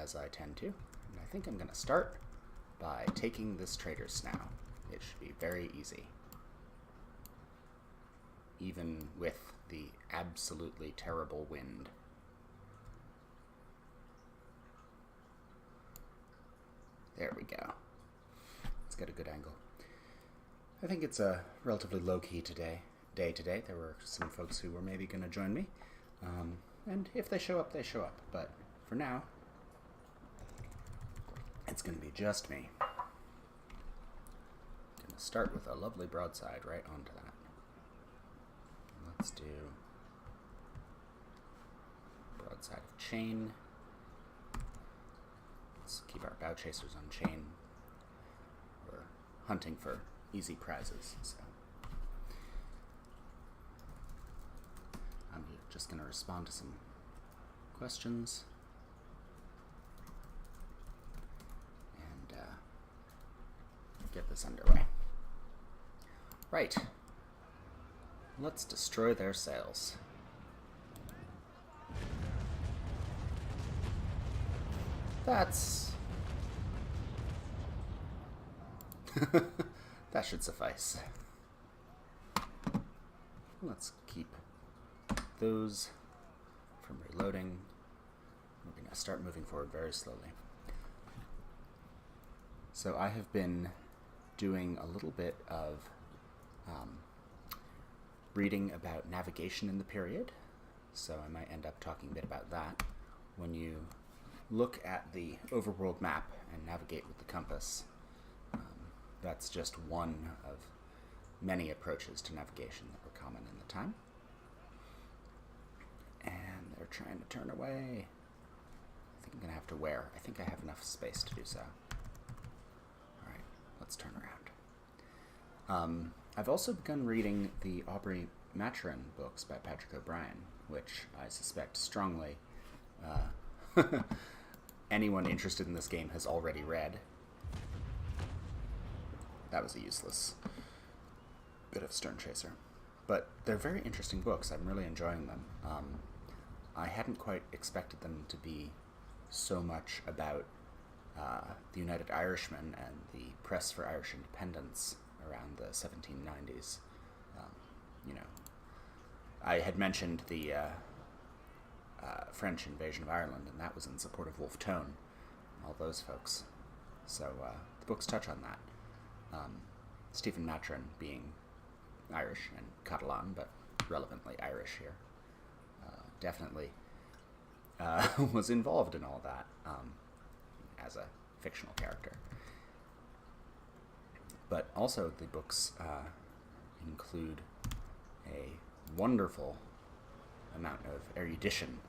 as I tend to. And I think I'm going to start by taking this trader's snow. It should be very easy, even with the absolutely terrible wind. There we go. Let's get a good angle. I think it's a relatively low-key day today. There were some folks who were maybe going to join me. And if they show up, they show up. But for now, it's going to be just me. Going to start with a lovely broadside right onto that. Let's do broadside of chain. Let's keep our bow chasers on chain. We're hunting for easy prizes, so I'm just going to respond to some questions and get this underway. Right. Let's destroy their sails. That's... that should suffice. Let's keep those from reloading. We're going to start moving forward very slowly. So I have been doing a little bit of reading about navigation in the period, so I might end up talking a bit about that. When you look at the overworld map and navigate with the compass, that's just one of many approaches to navigation that were common in the time. And they're trying to turn away. I think I'm going to have to wear. I think I have enough space to do so. Alright, let's turn around. I've also begun reading the Aubrey Maturin books by Patrick O'Brien, which I suspect strongly anyone interested in this game has already read. That was a useless bit of Stern Chaser. But they're very interesting books. I'm really enjoying them. I hadn't quite expected them to be so much about the United Irishmen and the press for Irish independence around the 1790s. You know, I had mentioned the French invasion of Ireland, and that was in support of Wolfe Tone, all those folks. So the books touch on that. Stephen Maturin being Irish and Catalan, but relevantly Irish here, definitely was involved in all that as a fictional character. But also the books include a wonderful amount of erudition.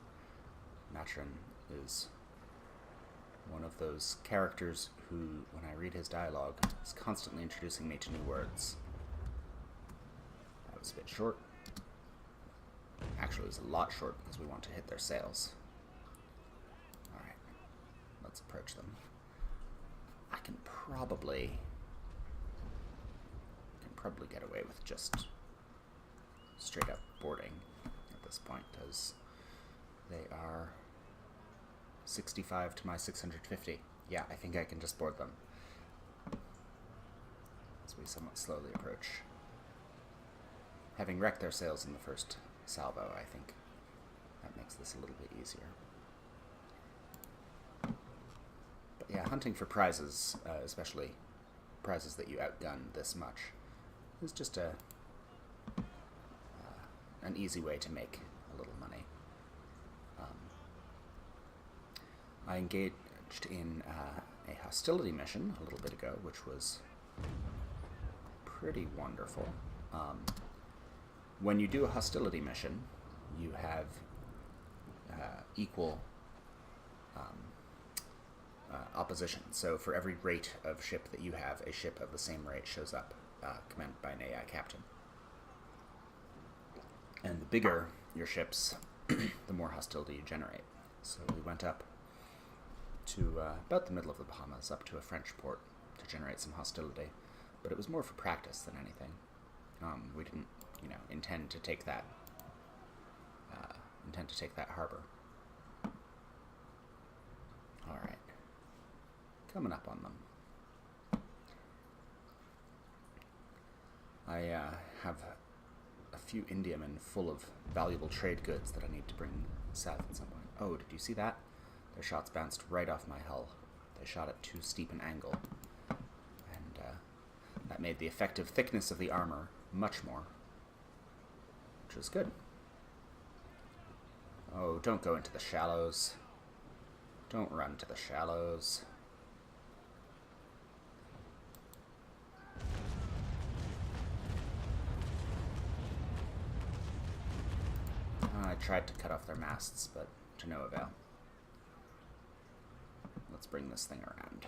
Maturin is one of those characters who, when I read his dialogue, is constantly introducing me to new words. That was a bit short. Actually, it was a lot short because we want to hit their sails. Alright, let's approach them. I can probably get away with just straight up boarding at this point, because they are 65 to my 650. Yeah, I think I can just board them as we somewhat slowly approach. Having wrecked their sails in the first salvo, I think that makes this a little bit easier. But yeah, hunting for prizes, especially prizes that you outgun this much, is just an easy way to make a little money. I engaged in a hostility mission a little bit ago, which was pretty wonderful. When you do a hostility mission, you have equal opposition. So for every rate of ship that you have, a ship of the same rate shows up, commanded by an AI captain. And the bigger your ships, the more hostility you generate. So we went up to about the middle of the Bahamas, up to a French port to generate some hostility, but it was more for practice than anything. We didn't, intend to take that harbor. All right. Coming up on them. I have a few Indiamen full of valuable trade goods that I need to bring south at some point. Oh, did you see that? Their shots bounced right off my hull. They shot at too steep an angle. And that made the effective thickness of the armor much more, which was good. Oh, don't go into the shallows. Don't run to the shallows. I tried to cut off their masts, but to no avail. Let's bring this thing around.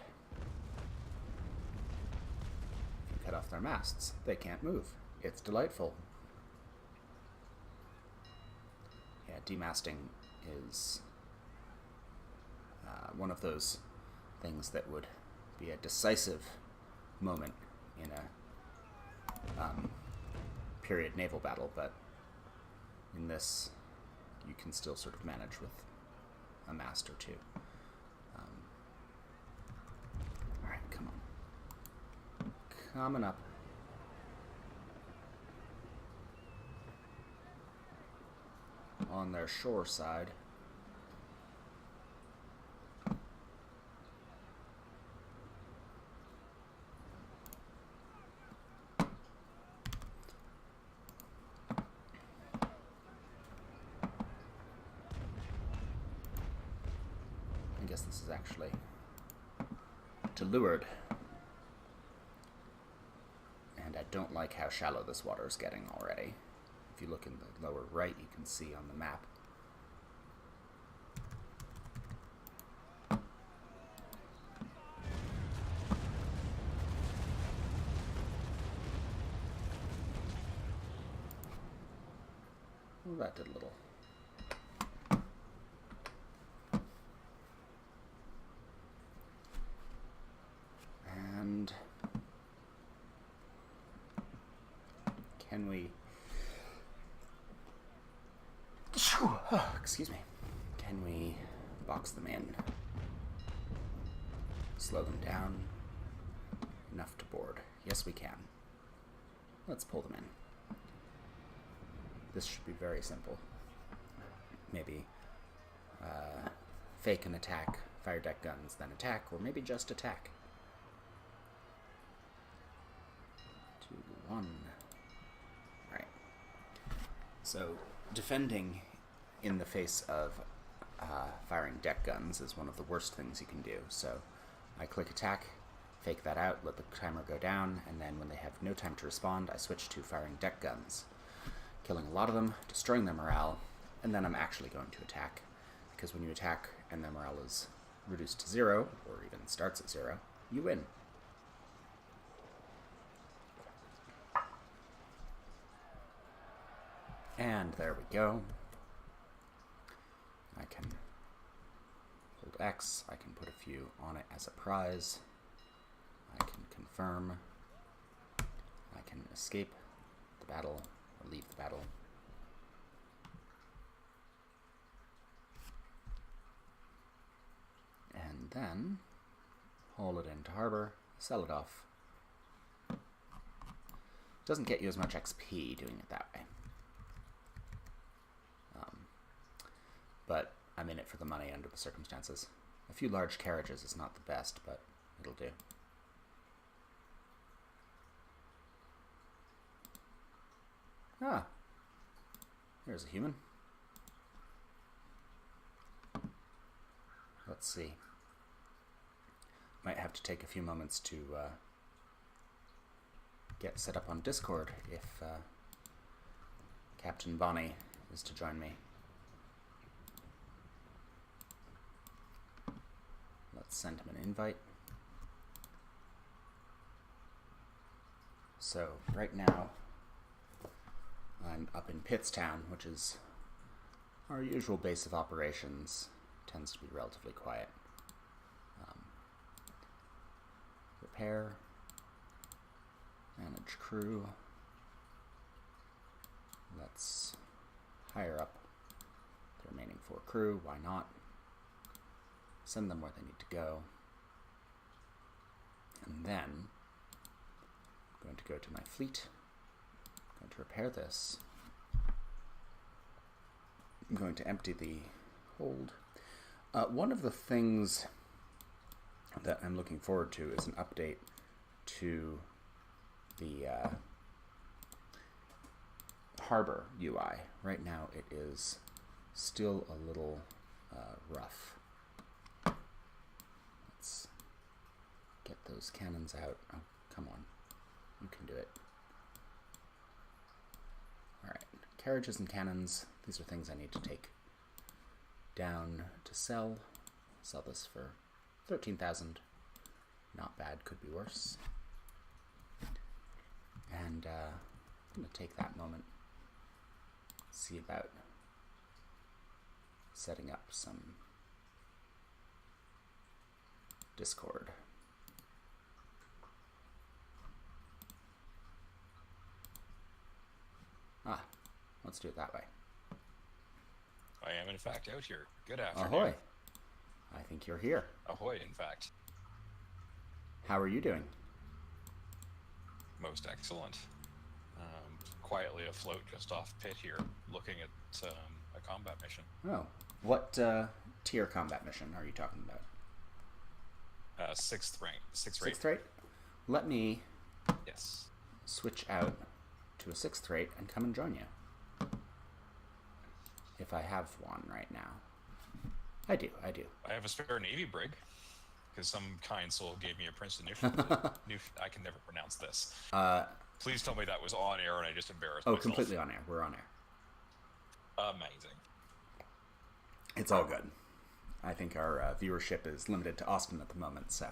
If you cut off their masts, they can't move. It's delightful. Yeah, demasting is one of those things that would be a decisive moment in a period naval battle, but in this, you can still sort of manage with a mast or two. Alright, come on. Coming up. On their shore side. I guess this is actually to leeward. And I don't like how shallow this water is getting already. If you look in the lower right, you can see on the map. Well, that did a little. And can we... Excuse me. Can we box them in? Slow them down enough to board? Yes, we can. Let's pull them in. This should be very simple. Maybe fake an attack, fire deck guns, then attack, or maybe just attack. 2, 1. Alright. So, defending in the face of firing deck guns is one of the worst things you can do. So, I click attack, fake that out, let the timer go down, and then when they have no time to respond, I switch to firing deck guns, killing a lot of them, destroying their morale, and then I'm actually going to attack. Because when you attack and their morale is reduced to 0, or even starts at 0, you win. And there we go. I can hold X, I can put a few on it as a prize, I can confirm, I can escape the battle, or leave the battle. And then haul it into harbor, sell it off. Doesn't get you as much XP doing it that way. But I'm in it for the money under the circumstances. A few large carriages is not the best, but it'll do. Ah, there's a human. Let's see. Might have to take a few moments to get set up on Discord if Captain Bonny is to join me. Let's send him an invite. So, right now, I'm up in Pittstown, which is our usual base of operations. Tends to be relatively quiet. Repair. Manage crew. Let's hire up the remaining 4 crew. Why not? Send them where they need to go. And then I'm going to go to my fleet. I'm going to repair this. I'm going to empty the hold. One of the things that I'm looking forward to is an update to the harbor UI. Right now it is still a little rough. Let's get those cannons out. Oh, come on. You can do it. Alright, carriages and cannons. These are things I need to take down to sell. Sell this for 13,000. Not bad, could be worse. And I'm going to take that moment, see about setting up some Discord. Let's do it that way. I am, in fact, out here. Good afternoon. Ahoy. I think you're here. Ahoy, in fact. How are you doing? Most excellent. Quietly afloat just off pit here, looking at a combat mission. Oh. What tier combat mission are you talking about? Sixth rank. Sixth rate? Let me Yes. switch out to a 6th rate and come and join you. If I have one right now. I do. I have a spare Navy brig, because some kind soul gave me a Princeton initiative. I can never pronounce this. Please tell me that was on air and I just embarrassed myself. Oh, completely on air. We're on air. Amazing. It's all good. I think our viewership is limited to Austin at the moment, so.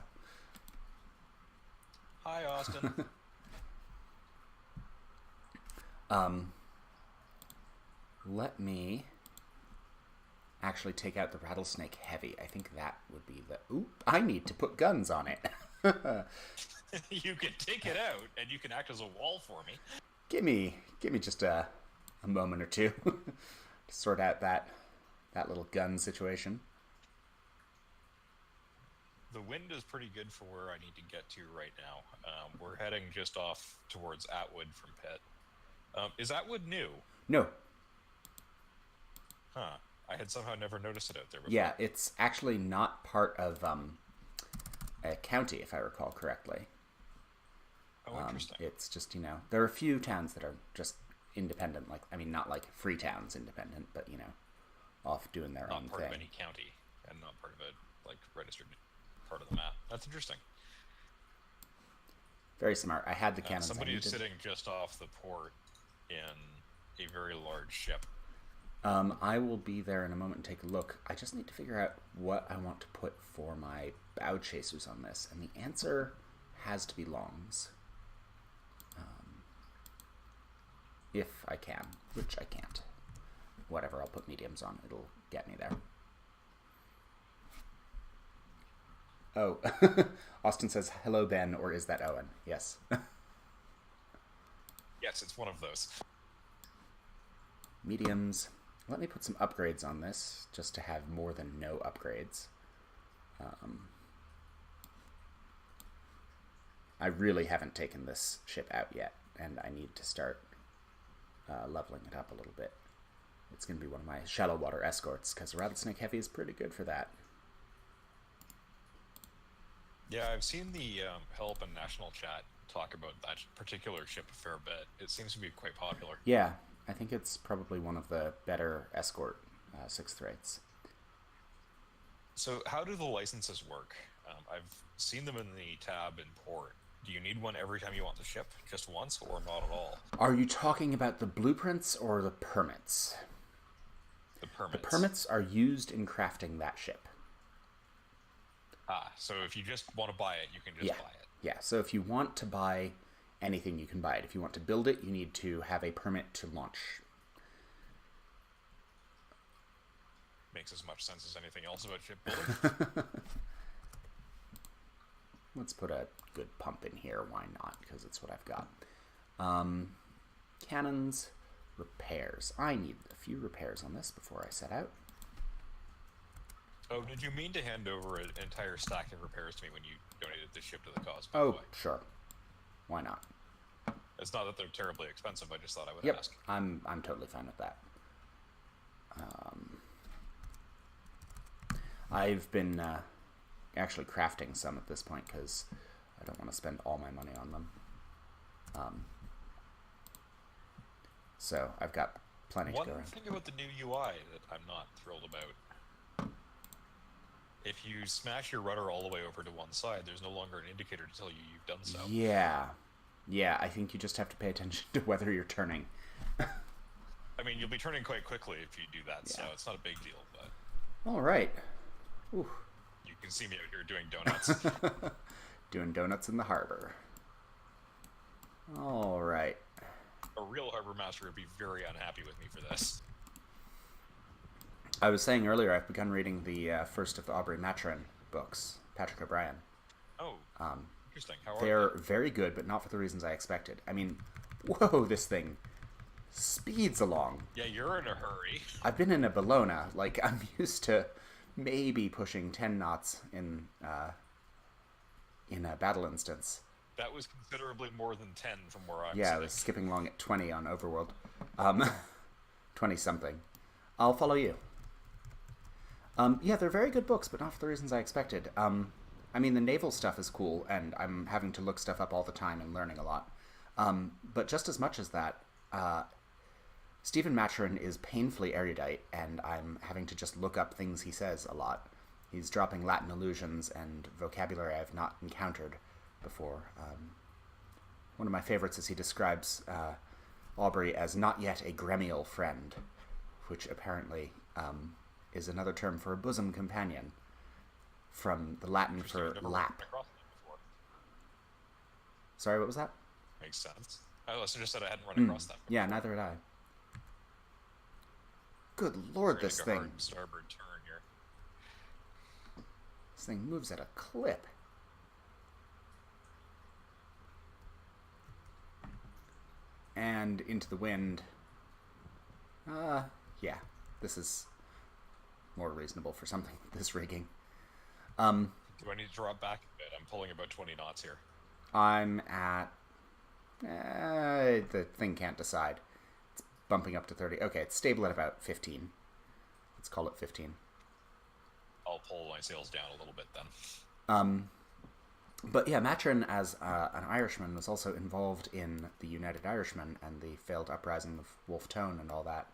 Hi, Austin. Let me actually take out the Rattlesnake Heavy. I think that would be the... Oop, I need to put guns on it. You can take it out, and you can act as a wall for me. Give me just a moment or two to sort out that little gun situation. The wind is pretty good for where I need to get to right now. We're heading just off towards Atwood from Pitt. Is Atwood new? No. Huh. I had somehow never noticed it out there before. Yeah, it's actually not part of a county, if I recall correctly. Oh, interesting. It's just, there are a few towns that are just independent, not like Freetown's independent, but, off doing their own thing. Not part of any county, and not part of a, registered part of the map. That's interesting. Very smart. I had the cannons. Somebody is sitting just off the port in a very large ship. I will be there in a moment and take a look. I just need to figure out what I want to put for my bow chasers on this, and the answer has to be longs. If I can, which I can't. Whatever, I'll put mediums on. It'll get me there. Oh, Austin says, hello, Ben, or is that Owen? Yes. Yes, it's one of those. Mediums. Let me put some upgrades on this, just to have more than no upgrades. I really haven't taken this ship out yet, and I need to start leveling it up a little bit. It's going to be one of my shallow water escorts, because Rattlesnake Heavy is pretty good for that. Yeah, I've seen the Help and National Chat talk about that particular ship a fair bit. It seems to be quite popular. Yeah, I think it's probably one of the better escort 6th rates. So how do the licenses work? I've seen them in the tab in port. Do you need one every time you want the ship? Just once, or not at all? Are you talking about the blueprints or the permits? The permits. The permits are used in crafting that ship. So if you just want to buy it, you can just buy it. Yeah, so if you want to buy anything, you can buy it. If you want to build it, you need to have a permit to launch. Makes as much sense as anything else about shipbuilding. Let's put a good pump in here. Why not? Because it's what I've got. Cannons, repairs. I need a few repairs on this before I set out. Oh, did you mean to hand over an entire stack of repairs to me when you donated the ship to the cause, by the Oh, way? sure. Why not? It's not that they're terribly expensive, I just thought I would Yep, ask. I'm totally fine with that. I've been actually crafting some at this point because I don't want to spend all my money on them. So I've got plenty to go around. One thing about the new UI that I'm not thrilled about. If you smash your rudder all the way over to one side, there's no longer an indicator to tell you you've done so. Yeah. Yeah, I think you just have to pay attention to whether you're turning. I mean, you'll be turning quite quickly if you do that, so Yeah. it's not a big deal, but All right. Ooh. you can see me out here doing donuts. Doing donuts in the harbor. All right. A real harbor master would be very unhappy with me for this. I was saying earlier, I've begun reading the first of the Aubrey Maturin books, Patrick O'Brien. Oh, interesting. How are They're very good, but not for the reasons I expected. I mean, whoa, this thing speeds along. Yeah, you're in a hurry. I've been in a Bologna. Like, I'm used to maybe pushing 10 knots in a battle instance. That was considerably more than 10 from where I'm Yeah, I sitting. was skipping along at 20 on Overworld. 20-something. I'll follow you. Yeah, they're very good books, but not for the reasons I expected. I mean, the naval stuff is cool, and I'm having to look stuff up all the time and learning a lot. But just as much as that, Stephen Maturin is painfully erudite, and I'm having to just look up things he says a lot. He's dropping Latin allusions and vocabulary I've not encountered before. One of my favorites is he describes Aubrey as not yet a gremial friend, which apparently is another term for a bosom companion, from the Latin for I've never lap. run across that before. Sorry, what was that? Makes sense. I also just said I hadn't run across that before. Yeah, neither had I. Good lord, We're this gonna go thing. hard starboard turn here. This thing moves at a clip. And into the wind. Yeah, this is more reasonable for something with this rigging. Do I need to drop back a bit? I'm pulling about 20 knots here. I'm at... the thing can't decide. It's bumping up to 30. Okay, it's stable at about 15. Let's call it 15. I'll pull my sails down a little bit then. But yeah, Maturin, as an Irishman, was also involved in the United Irishmen and the failed uprising of Wolfe Tone and all that.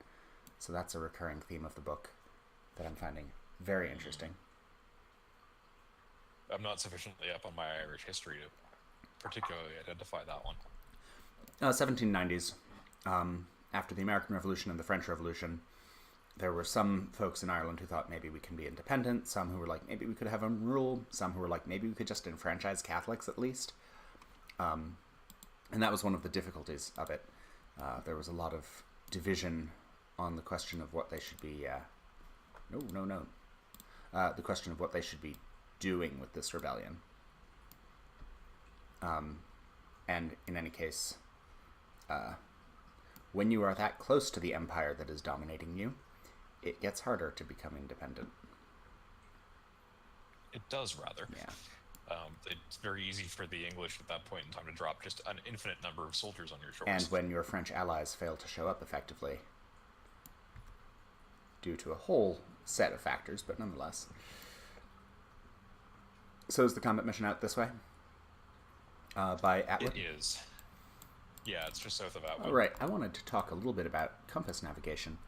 So that's a recurring theme of the book that I'm finding very interesting. I'm not sufficiently up on my Irish history to particularly identify that one. 1790s, after the American Revolution and the French Revolution, there were some folks in Ireland who thought maybe we can be independent, some who were like, maybe we could have a rule, some who were like, maybe we could just enfranchise Catholics at least. And that was one of the difficulties of it. There was a lot of division on the question of what they should be... the question of what they should be doing with this rebellion. And in any case, when you are that close to the empire that is dominating you, it gets harder to become independent. It does, rather. Yeah. It's very easy for the English at that point in time to drop just an infinite number of soldiers on your shores. And when your French allies fail to show up effectively, due to a whole set of factors, but nonetheless. So is the combat mission out this way? By Atwood? It is. Yeah, it's just south of Atwood. All right, I wanted to talk a little bit about compass navigation.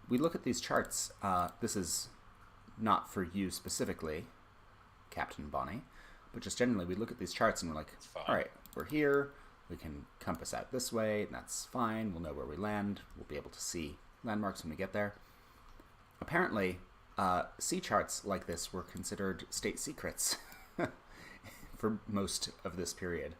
We look at these charts. This is not for you specifically, Captain Bonny, but just generally we look at these charts and we're like, all right, we're here. We can compass out this way, and that's fine. We'll know where we land. We'll be able to see landmarks when we get there. Apparently, sea charts like this were considered state secrets for most of this period.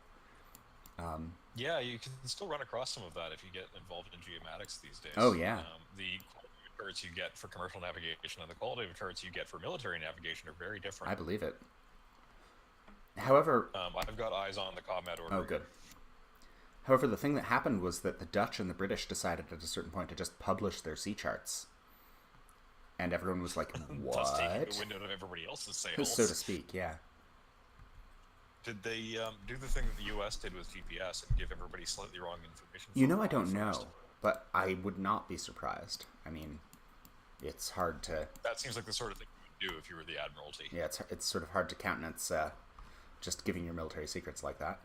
Yeah, you can still run across some of that if you get involved in geomatics these days. Oh, yeah. The quality of charts you get for commercial navigation and the quality of charts you get for military navigation are very different. I believe it. However... I've got eyes on the combat order. Oh, good. However, the thing that happened was that the Dutch and the British decided at a certain point to just publish their sea charts. And everyone was like, Thus taking the what? wind out of everybody else's sails. So to speak, yeah. Did they do the thing that the U.S. did with GPS and give everybody slightly wrong information? You know, I don't know, but I would not be surprised. I mean, it's hard to... That seems like the sort of thing you would do if you were the Admiralty. Yeah, it's sort of hard to countenance just giving your military secrets like that.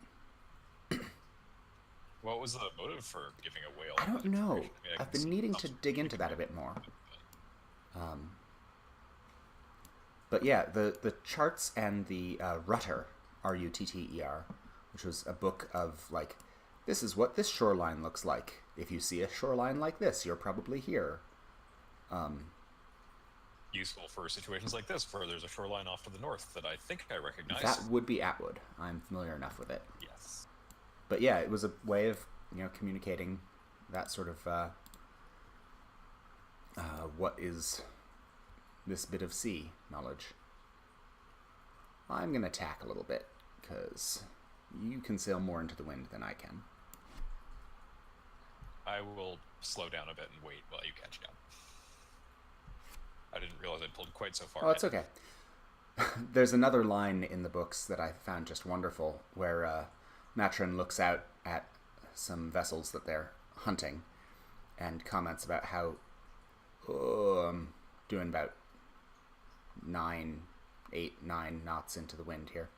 What was the motive for giving a whale? I don't know. I mean, I've been needing to dig into that a bit more. But yeah, the charts and the Rutter, Rutter, which was a book of, like, this is what this shoreline looks like. If you see a shoreline like this, you're probably here. Useful for situations like this, where there's a shoreline off to the north that I think I recognize. That would be Atwood. I'm familiar enough with it. Yes. But yeah, it was a way of, communicating that sort of, what is this bit of sea knowledge. I'm going to tack a little bit, because you can sail more into the wind than I can. I will slow down a bit and wait while you catch up. I didn't realize I'd pulled quite so far. Oh, it's okay. There's another line in the books that I found just wonderful, where Matron looks out at some vessels that they're hunting and comments about how I'm doing about 8, 9 knots into the wind here.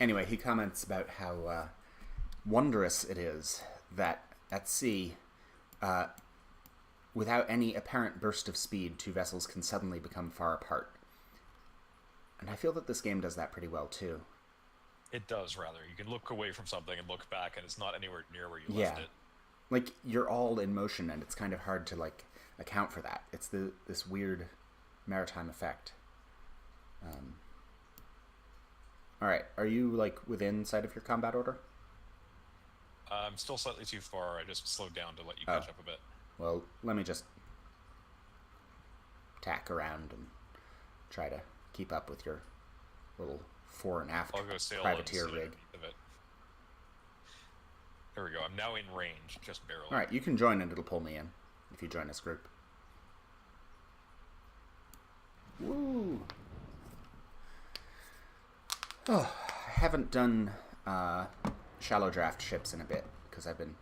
Anyway, he comments about how wondrous it is that at sea, without any apparent burst of speed, two vessels can suddenly become far apart. And I feel that this game does that pretty well, too. It does, rather. You can look away from something and look back, and it's not anywhere near where you left it. Like, you're all in motion, and it's kind of hard to, like, account for that. It's this weird maritime effect. Alright, are you, like, within sight of your combat order? I'm still slightly too far. I just slowed down to let you catch up a bit. Well, let me just tack around and try to keep up with your little fore and aft privateer rig. There we go. I'm now in range, just barely. Alright, you can join and it'll pull me in if you join this group. Woo! Oh, I haven't done shallow draft ships in a bit because I've been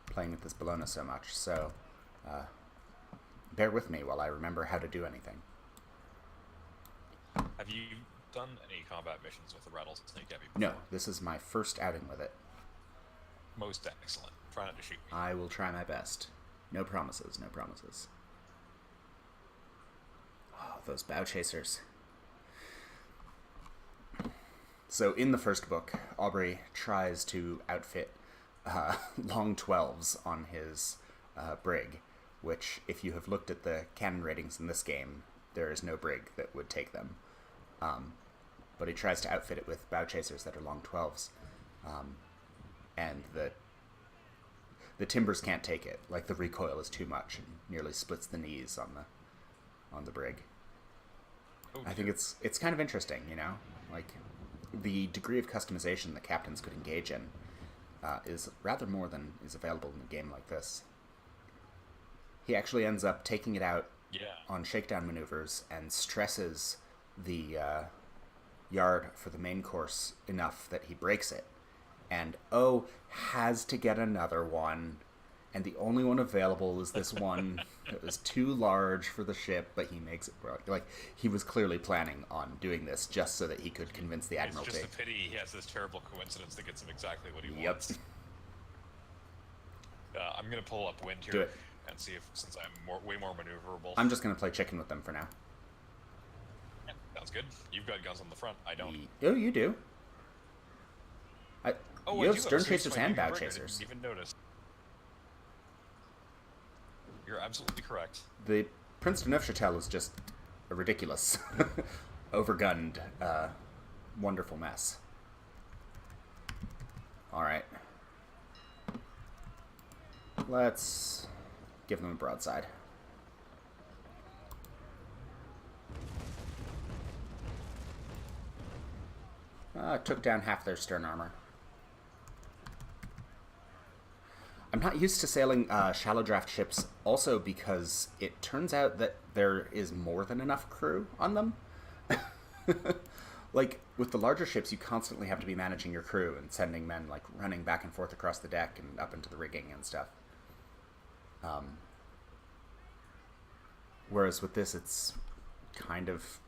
playing with this Bologna so much, so bear with me while I remember how to do anything. Have you done any combat missions with the rattlesnake? No, this is my first outing with it. Most excellent. Try not to shoot me. I will try my best. No promises, no promises. Oh, those bow chasers. So in the first book, Aubrey tries to outfit long 12s on his brig, which, if you have looked at the cannon ratings in this game, there is no brig that would take them. But he tries to outfit it with bow chasers that are long 12s. And the timbers can't take it. Like, the recoil is too much and nearly splits the knees on the brig. Oh, I think it's kind of interesting, like, the degree of customization that captains could engage in is rather more than is available in a game like this. He actually ends up taking it out on shakedown maneuvers and stresses the yard for the main course enough that he breaks it. And, has to get another one. And the only one available is this one that was too large for the ship, but he makes it work. Like, he was clearly planning on doing this just so that he could convince the Admiralty. It's just a pity he has this terrible coincidence that gets him exactly what he wants. I'm going to pull up wind here and see if, since I'm way more maneuverable. I'm just going to play chicken with them for now. Yeah, sounds good. You've got guns on the front. I don't. Oh, you do. You have stern chasers and bow chasers. I didn't even notice. You're absolutely correct. The Prince de Neufchâtel is just a ridiculous, overgunned, wonderful mess. Alright. Let's give them a broadside. Took down half their stern armor. I'm not used to sailing shallow draft ships, also because it turns out that there is more than enough crew on them. Like, with the larger ships, you constantly have to be managing your crew and sending men, like, running back and forth across the deck and up into the rigging and stuff. Whereas with this, it's kind of,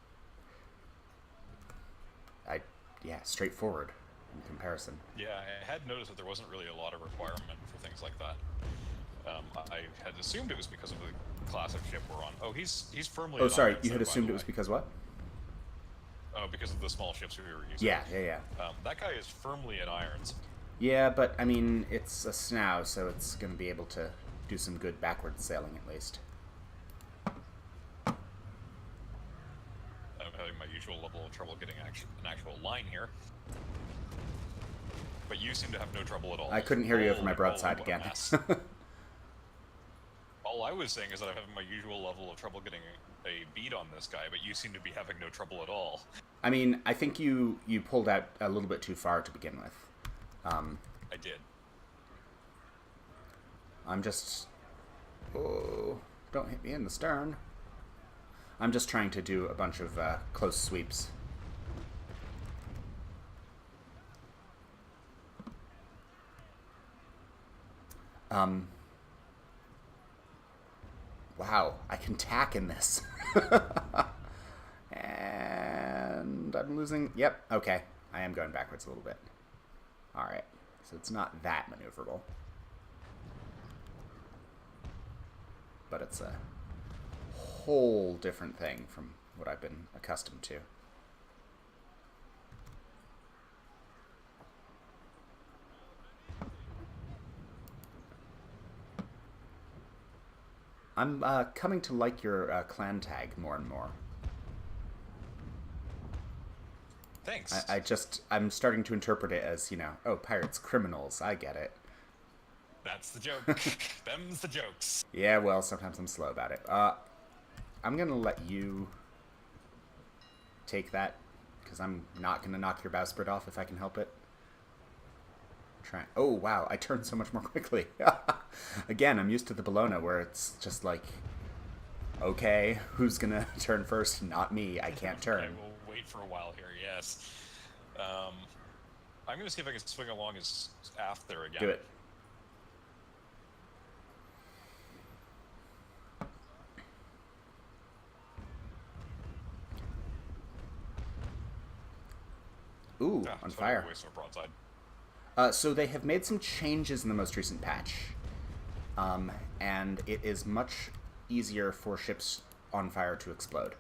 straightforward in comparison. Yeah, I had noticed that there wasn't really a lot of requirement for things like that. I had assumed it was because of the class of ship we're on. Oh, he's firmly. Oh, sorry, you had assumed it was because what? Oh, because of the small ships we were using. Yeah. That guy is firmly in irons. Yeah, but I mean, it's a snow, so it's going to be able to do some good backward sailing at least. I'm having my usual level of trouble getting an actual line here. But you seem to have no trouble at all. I couldn't hear you over my broadside again. All I was saying is that I'm having my usual level of trouble getting a beat on this guy, but you seem to be having no trouble at all. I mean, I think you pulled out a little bit too far to begin with. I did. I'm just... Oh, don't hit me in the stern. I'm just trying to do a bunch of close sweeps. Wow, I can tack in this. And I'm losing... Yep, okay. I am going backwards a little bit. Alright, so it's not that maneuverable. But it's a whole different thing from what I've been accustomed to. I'm coming to like your clan tag more and more. Thanks. I'm starting to interpret it as, oh, pirates, criminals, I get it. That's the joke. Them's the jokes. Yeah, well, sometimes I'm slow about it. I'm gonna let you take that, because I'm not gonna knock your bowsprit off if I can help it. Oh, wow, I turned so much more quickly. Again, I'm used to the Bologna, where it's just like, okay, who's gonna turn first? Not me, I can't turn. I will wait for a while here, yes. I'm gonna see if I can swing along his aft there again. Do it. Ooh, on fire. Broadside. So they have made some changes in the most recent patch. And it is much easier for ships on fire to explode.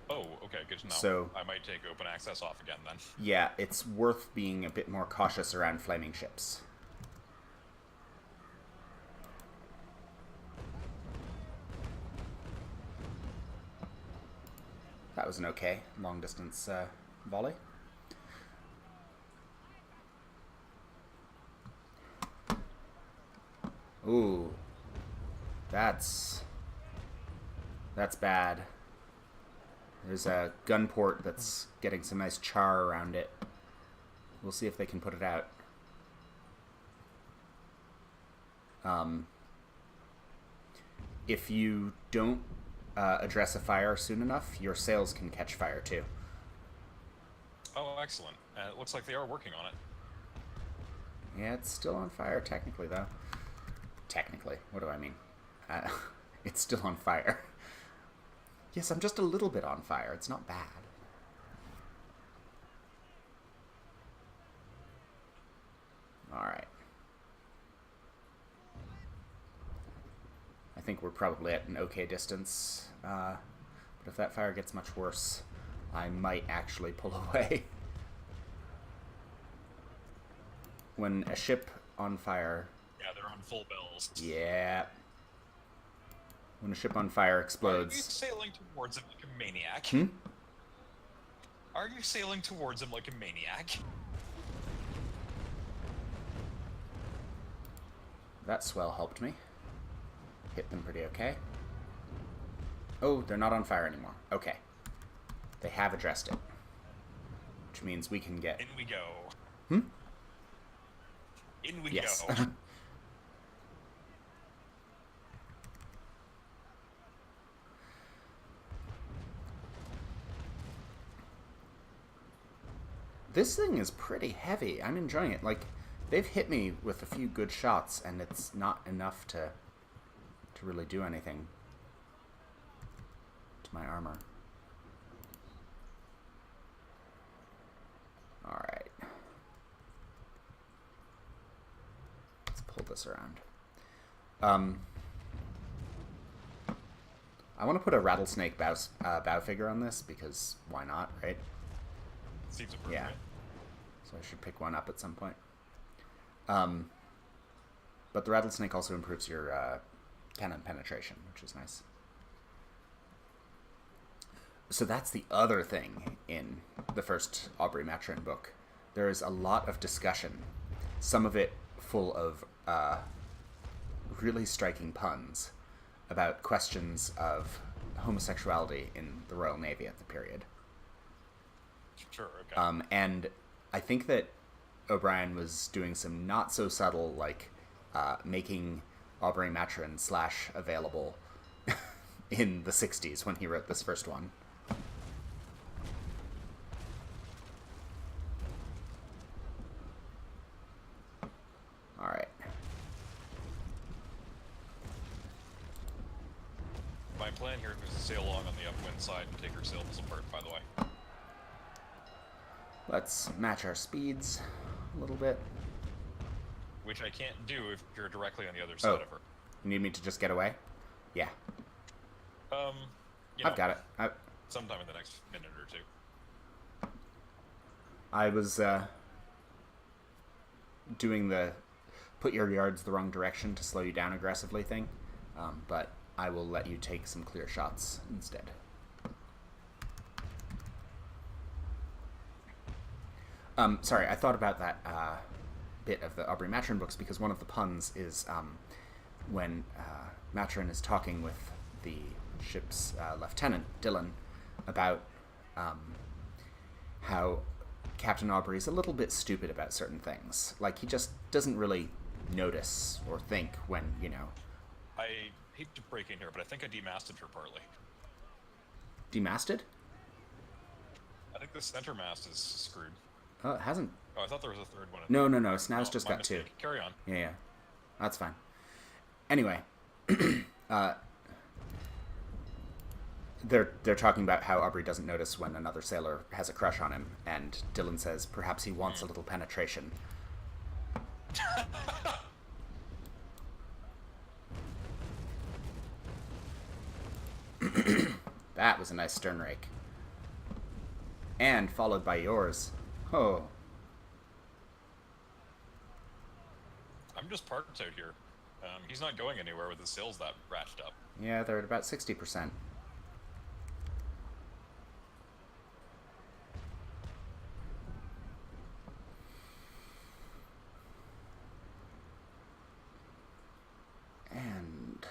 Oh, okay, good to know. So, I might take open access off again then. Yeah, it's worth being a bit more cautious around flaming ships. That was an okay long-distance volley. Ooh, that's bad. There's a gun port that's getting some nice char around it. We'll see if they can put it out. If you don't address a fire soon enough, your sails can catch fire too. Oh, excellent. It looks like they are working on it. Yeah, it's still on fire technically, though. Technically, what do I mean? It's still on fire. Yes, I'm just a little bit on fire. It's not bad. Alright. I think we're probably at an okay distance. But if that fire gets much worse, I might actually pull away. When a ship on fire... Yeah, they're on full bells. Yeah. When a ship on fire explodes... Are you sailing towards him like a maniac? Hmm? Are you sailing towards him like a maniac? That swell helped me. Hit them pretty okay. Oh, they're not on fire anymore. Okay. They have addressed it. Which means we can get... In we go. Hmm? In we Yes. go. This thing is pretty heavy. I'm enjoying it. Like, they've hit me with a few good shots, and it's not enough to really do anything to my armor. Alright. Let's pull this around. I want to put a rattlesnake bow figure on this, because why not, right? Seems appropriate. Yeah. So I should pick one up at some point. But the rattlesnake also improves your cannon penetration, which is nice. So that's the other thing in the first Aubrey Maturin book. There is a lot of discussion, some of it full of really striking puns about questions of homosexuality in the Royal Navy at the period. Sure, okay. And I think that O'Brien was doing some not so subtle, like making Aubrey Maturin / available in the 60s when he wrote this first one. Alright. My plan here is to sail along on the upwind side and take her sails apart, by the way. Let's match our speeds a little bit. Which I can't do if you're directly on the other side of her. You need me to just get away? Yeah. You I've know, got it. sometime in the next minute or two. I was doing the put your yards the wrong direction to slow you down aggressively thing, but I will let you take some clear shots instead. Sorry, I thought about that bit of the Aubrey Maturin books because one of the puns is when Maturin is talking with the ship's lieutenant, Dillon, about how Captain Aubrey is a little bit stupid about certain things. Like, he just doesn't really notice or think when, you know... I hate to break in here, but I think I demasted her partly. Demasted? I think the center mast is screwed. Oh, it hasn't... Oh, I thought there was a third one. No. Snow's just got mistake. two. Carry on. Yeah. That's fine. Anyway, they're talking about how Aubrey doesn't notice when another sailor has a crush on him, and Dillon says perhaps he wants a little penetration. That was a nice stern rake. And followed by yours. Oh. I'm just parked out here. He's not going anywhere with his sails that ratched up. Yeah, they're at about 60%. And...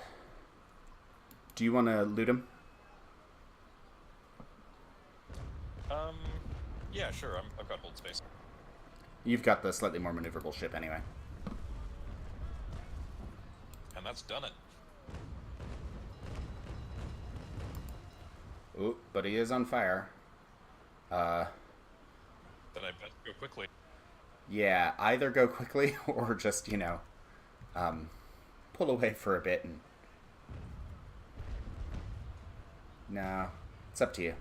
do you want to loot him? Yeah, sure. I've got hold space. You've got the slightly more maneuverable ship anyway. And that's done it. Ooh, but he is on fire. Then I bet go quickly. Yeah, either go quickly or just, you know, pull away for a bit and... no, it's up to you.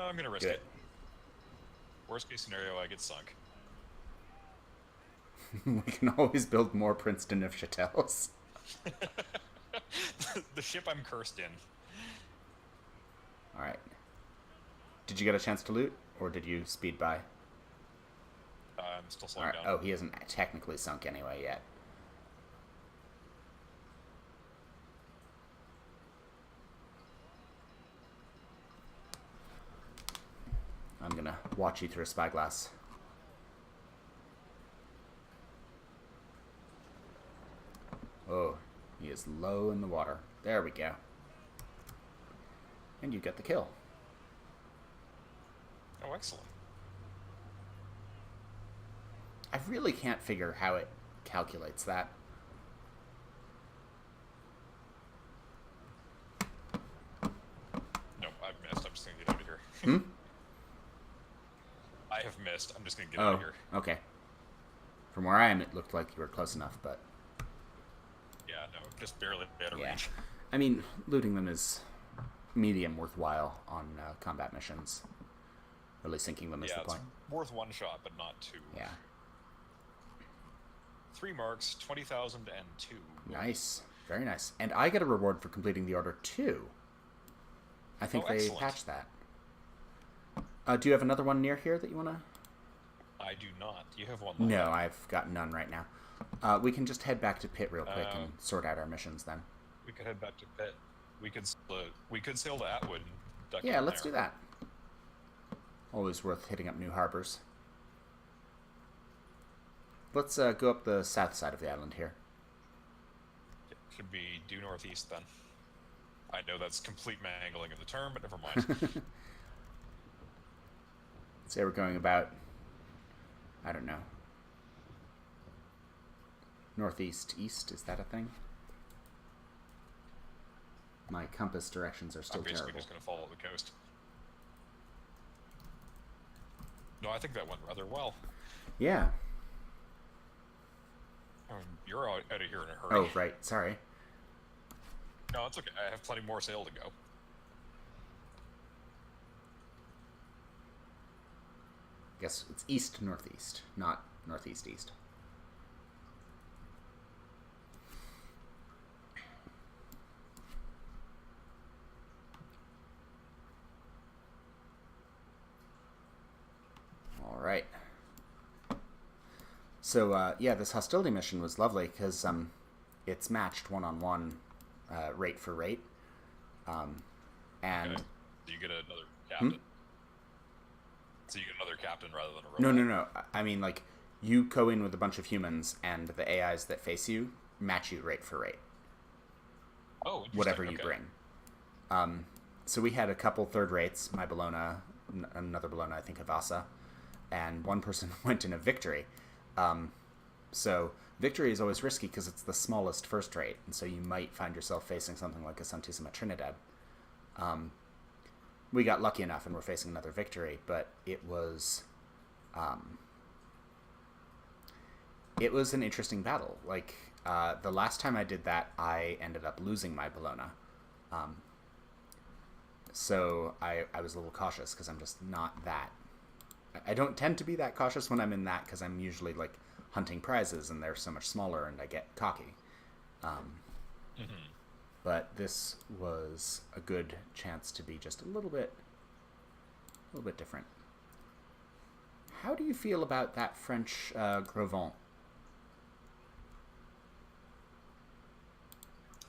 I'm gonna risk it. Worst case scenario, I get sunk. We can always build more Princeton of Chatels. The ship I'm cursed in. Alright. Did you get a chance to loot, or did you speed by? I'm still slowing down. Oh, he hasn't technically sunk anyway yet. I'm gonna watch you through a spyglass. Oh, he is low in the water. There we go. And you get the kill. Oh, excellent. I really can't figure how it calculates that. Nope, I've missed. I'm just gonna get out of here. I have missed. I'm just gonna get out of Oh, here. okay. From where I am, it looked like you were close enough, but Yeah, no, just barely out of yeah. reach. I mean, looting them is medium worthwhile on combat missions. Really sinking them is the Yeah, it's point. worth one shot, but not two. Yeah. 3 marks, 20,002. Nice. Very nice. And I get a reward for completing the order too. I think Oh, they excellent. patched that. Do you have another one near here that you want to... I do not. You have one left. No, I've got none right now. We can just head back to Pit real quick and sort out our missions then. We could head back to Pitt. We could sail to Atwood and duck Yeah, in let's there. do that. Always worth hitting up new harbors. Let's go up the south side of the island here. It should be due northeast then. I know that's complete mangling of the term, but never mind. Say we're going about, I don't know, northeast east. Is that a thing? My compass directions are still I'm basically terrible. just going to follow the coast. No, I think that went rather well. Yeah. You're out of here in a hurry. Oh, right. Sorry. No, it's okay. I have plenty more sail to go. Guess it's east-northeast, not northeast-east. All right. So, yeah, this hostility mission was lovely because it's matched one-on-one, rate for rate. And... Okay. So you get another captain. So you get another captain rather than a robot. No. I mean, like, you go in with a bunch of humans, and the AIs that face you match you rate for rate. Oh, interesting. Whatever you bring. So we had a couple third rates, my Bologna, another Bologna, I think Avasa, and one person went in a Victory. So Victory is always risky because it's the smallest first rate, and so you might find yourself facing something like a Santissima Trinidad. We got lucky enough and we're facing another Victory, but it was an interesting battle. Like, the last time I did that, I ended up losing my Bologna. So I was a little cautious because I'm just not that... I don't tend to be that cautious when I'm in that because I'm usually, like, hunting prizes and they're so much smaller and I get cocky. But this was a good chance to be just a little bit different. How do you feel about that French Gros Ventre?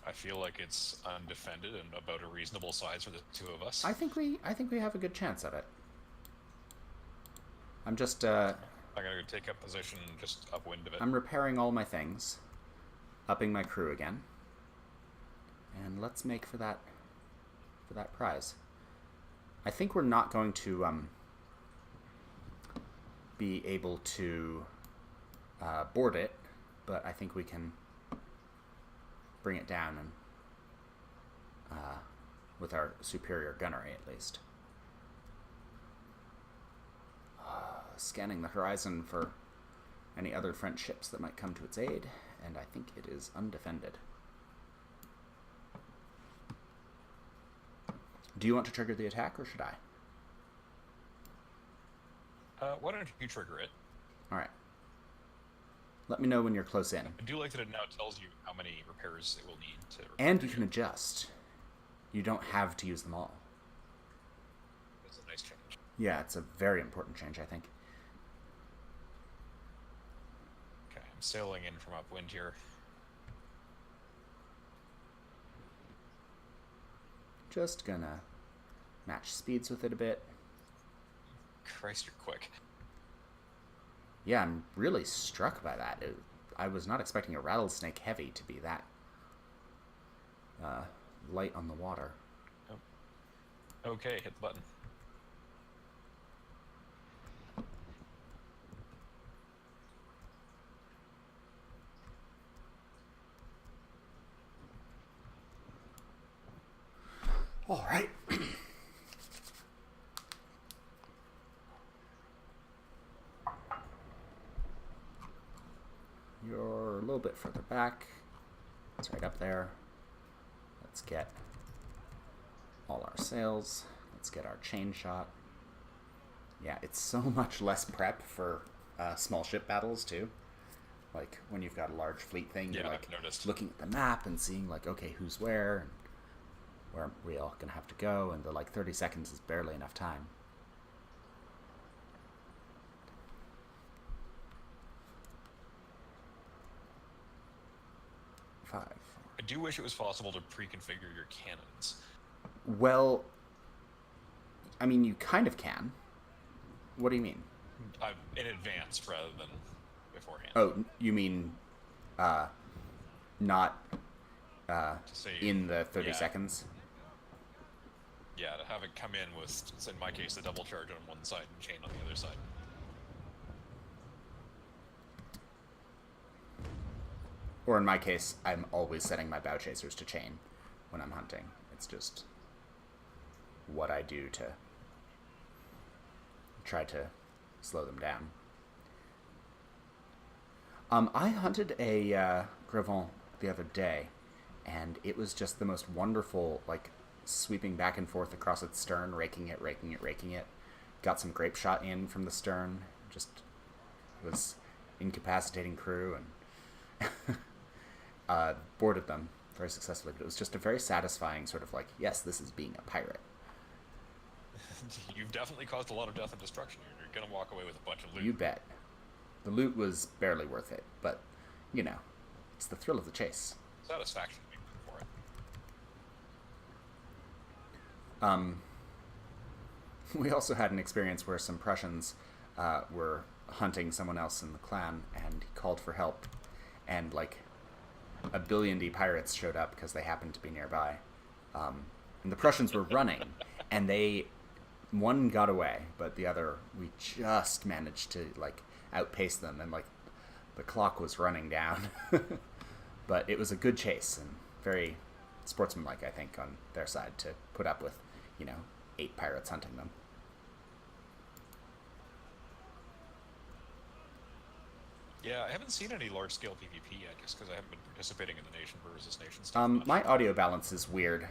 I feel like it's undefended and about a reasonable size for the two of us. I think we have a good chance at it. I'm just I'm gonna take up position just upwind of it. I'm repairing all my things, upping my crew again, and let's make for that prize. I think we're not going to be able to board it, but I think we can bring it down and with our superior gunnery at least. Scanning the horizon for any other French ships that might come to its aid, and I think it is undefended. Do you want to trigger the attack, or should I? Why don't you trigger it? Alright. Let me know when you're close in. I do like that it now tells you how many repairs it will need to repair. And you can adjust. You don't have to use them all. That's a nice change. Yeah, it's a very important change, I think. Okay, I'm sailing in from upwind here. Just gonna match speeds with it a bit. Christ, you're quick. Yeah, I'm really struck by that. I was not expecting a rattlesnake heavy to be that light on the water. Oh. Okay, hit the button. All right. bit further back. It's right up there. Let's get all our sails. Let's get our chain shot. Yeah, it's so much less prep for small ship battles too. Like when you've got a large fleet thing, you're like looking at the map and seeing like, okay, who's where and where are we all gonna have to go, and the like 30 seconds is barely enough time. Five. I do wish it was possible to pre-configure your cannons. Well, I mean, you kind of can. What do you mean? In advance rather than beforehand. Oh, you mean not say, in the 30 seconds? Yeah, to have it come in with, in my case, the double charge on one side and chain on the other side. Or in my case, I'm always setting my bow chasers to chain when I'm hunting. It's just what I do to try to slow them down. I hunted a Grevant the other day, and it was just the most wonderful, like, sweeping back and forth across its stern, raking it. Got some grape shot in from the stern. Just was incapacitating crew and boarded them very successfully. But it was just a very satisfying sort of like, yes, this is being a pirate. You've definitely caused a lot of death and destruction. You're going to walk away with a bunch of loot. You bet. The loot was barely worth it, but, you know, it's the thrill of the chase. Satisfaction for it. We also had an experience where some Prussians were hunting someone else in the clan, and he called for help, and, like, a billion D pirates showed up because they happened to be nearby. And the Prussians were running, and one got away, but the other, we just managed to, like, outpace them, and, like, the clock was running down. But it was a good chase, and very sportsmanlike, I think, on their side to put up with, 8 pirates hunting them. Yeah, I haven't seen any large-scale PvP yet, just because I haven't been participating in the nation versus nation stuff. My audio balance is weird.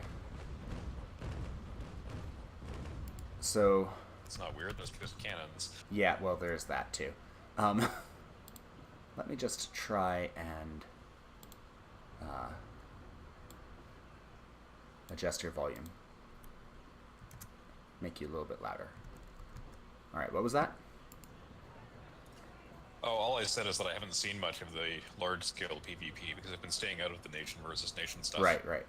So... It's not weird, that's just cannons. Yeah, well, there's that, too. Let me just try and adjust your volume. Make you a little bit louder. Alright, what was that? Oh, all I said is that I haven't seen much of the large-scale PvP because I've been staying out of the nation versus nation stuff. Right.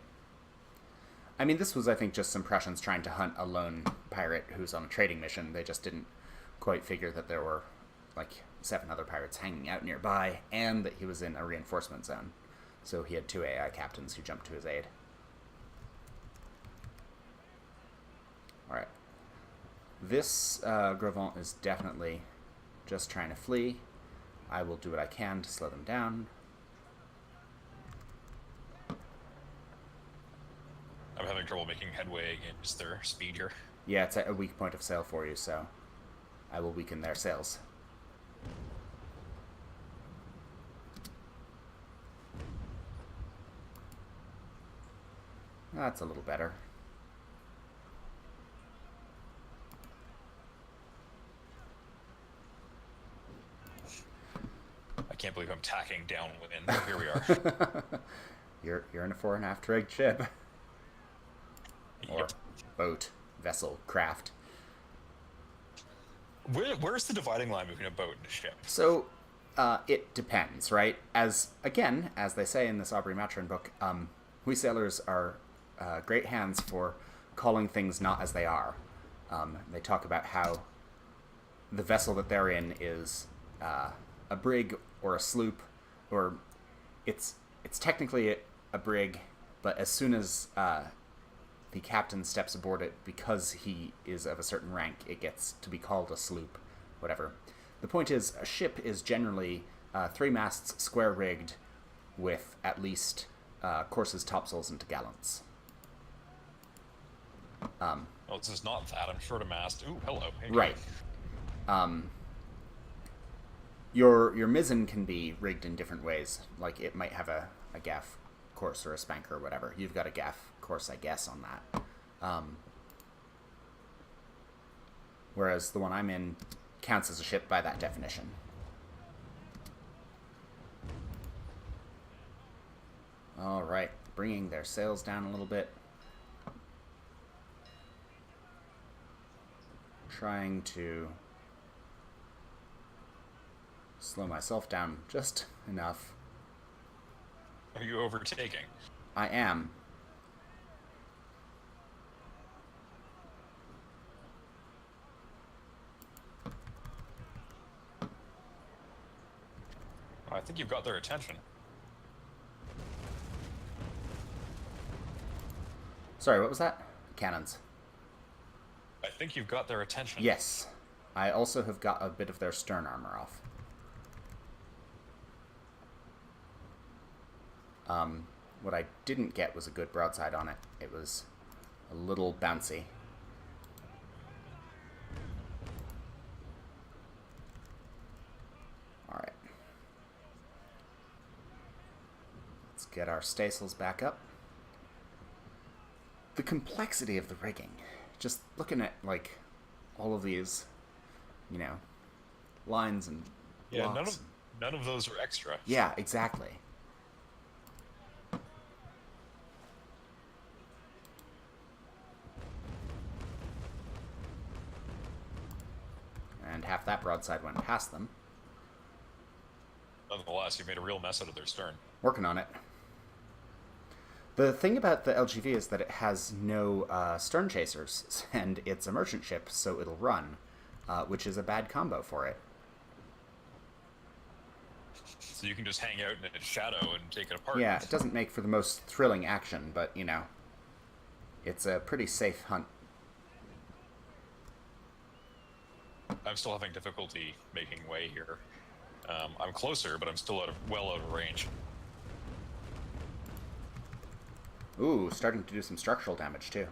I mean, this was, I think, just some Prussians trying to hunt a lone pirate who's on a trading mission. They just didn't quite figure that there were, like, 7 other pirates hanging out nearby, and that he was in a reinforcement zone. So he had 2 AI captains who jumped to his aid. Alright. This Grevant is definitely just trying to flee. I will do what I can to slow them down. I'm having trouble making headway against their speed here. Yeah, it's a weak point of sail for you, so I will weaken their sails. That's a little better. I can't believe I'm tacking downwind. Here we are. You're in a 4.5 rigged ship. Or Yep. boat, vessel, craft. Where's the dividing line between a boat and a ship? So, it depends, right? As they say in this Aubrey Maturin book, we sailors are great hands for calling things not as they are. They talk about how the vessel that they're in is a brig or a sloop, or it's technically a brig, but as soon as the captain steps aboard it, because he is of a certain rank, it gets to be called a sloop, whatever. The point is, a ship is generally 3 masts, square-rigged, with at least courses, topsails, and topgallants. Oh, this is not that. I'm short of mast. Ooh, hello. Hey, Right. Your mizzen can be rigged in different ways. Like it might have a gaff course or a spanker or whatever. You've got a gaff course, I guess, on that. Whereas the one I'm in counts as a ship by that definition. All right, bringing their sails down a little bit. Trying to slow myself down just enough. Are you overtaking? I am. I think you've got their attention. Sorry, what was that? Cannons. I think you've got their attention. Yes. I also have got a bit of their stern armor off. What I didn't get was a good broadside on it. It was a little bouncy. Alright. Let's get our staysails back up. The complexity of the rigging. Just looking at, like, all of these, you know, lines and blocks. Yeah, none of those are extra. Yeah, exactly. And half that broadside went past them. Nonetheless, you made a real mess out of their stern. Working on it. The thing about the LGV is that it has no stern chasers, and it's a merchant ship, so it'll run, which is a bad combo for it. So you can just hang out in its shadow and take it apart. Yeah, it doesn't make for the most thrilling action, but, you know, it's a pretty safe hunt. I'm still having difficulty making way here. I'm closer, but I'm still well out of range. Ooh, starting to do some structural damage, too.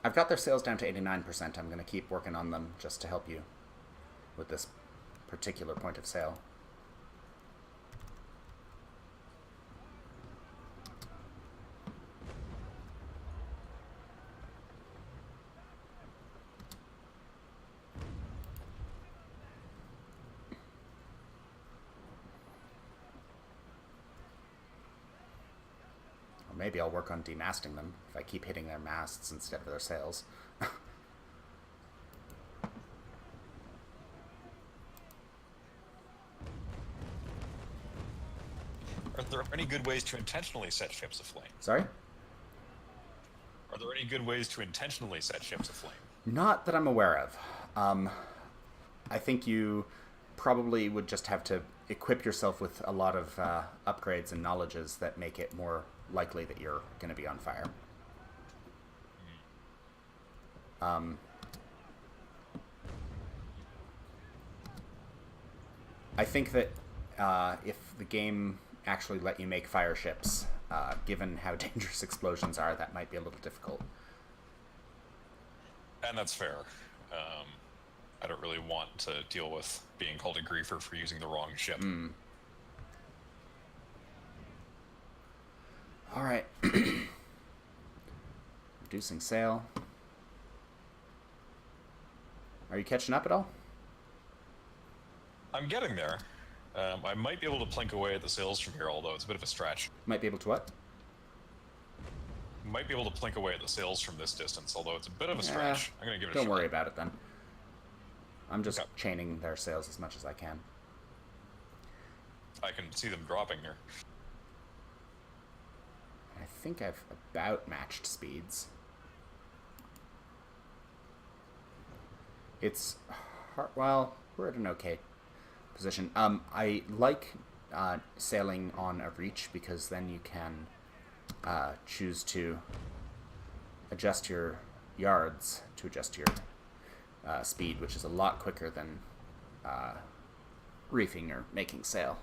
I've got their sails down to 89%. I'm going to keep working on them just to help you with this particular point of sail. Maybe I'll work on demasting them if I keep hitting their masts instead of their sails. Are there any good ways to intentionally set ships aflame? Sorry? Are there any good ways to intentionally set ships aflame? Not that I'm aware of. I think you probably would just have to equip yourself with a lot of upgrades and knowledges that make it more likely that you're going to be on fire. I think that if the game actually let you make fire ships, given how dangerous explosions are, that might be a little difficult. And that's fair. I don't really want to deal with being called a griefer for using the wrong ship. All right. Reducing sail. Are you catching up at all? I'm getting there. I might be able to plink away at the sails from here, although it's a bit of a stretch. Might be able to what? Might be able to plink away at the sails from this distance, although it's a bit of a stretch. I'm going to give it a shot. Don't worry about it then. I'm just chaining their sails as much as I can. I can see them dropping here. I think I've about matched speeds. It's hard, well, we're at an okay position. I like sailing on a reach because then you can choose to adjust your yards to adjust your speed, which is a lot quicker than reefing or making sail.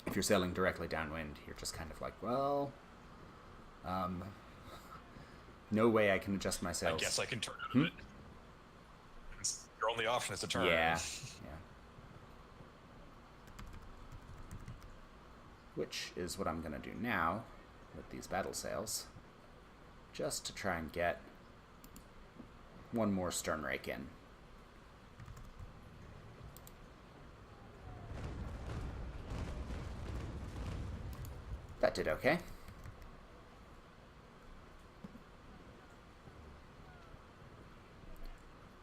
If you're sailing directly downwind, you're just kind of like, well, No way I can adjust my I sails. guess I can turn it a bit. Your only option is to turn. Yeah. Yeah. Which is what I'm going to do now with these battle sails. Just to try and get one more stern rake in. That did okay.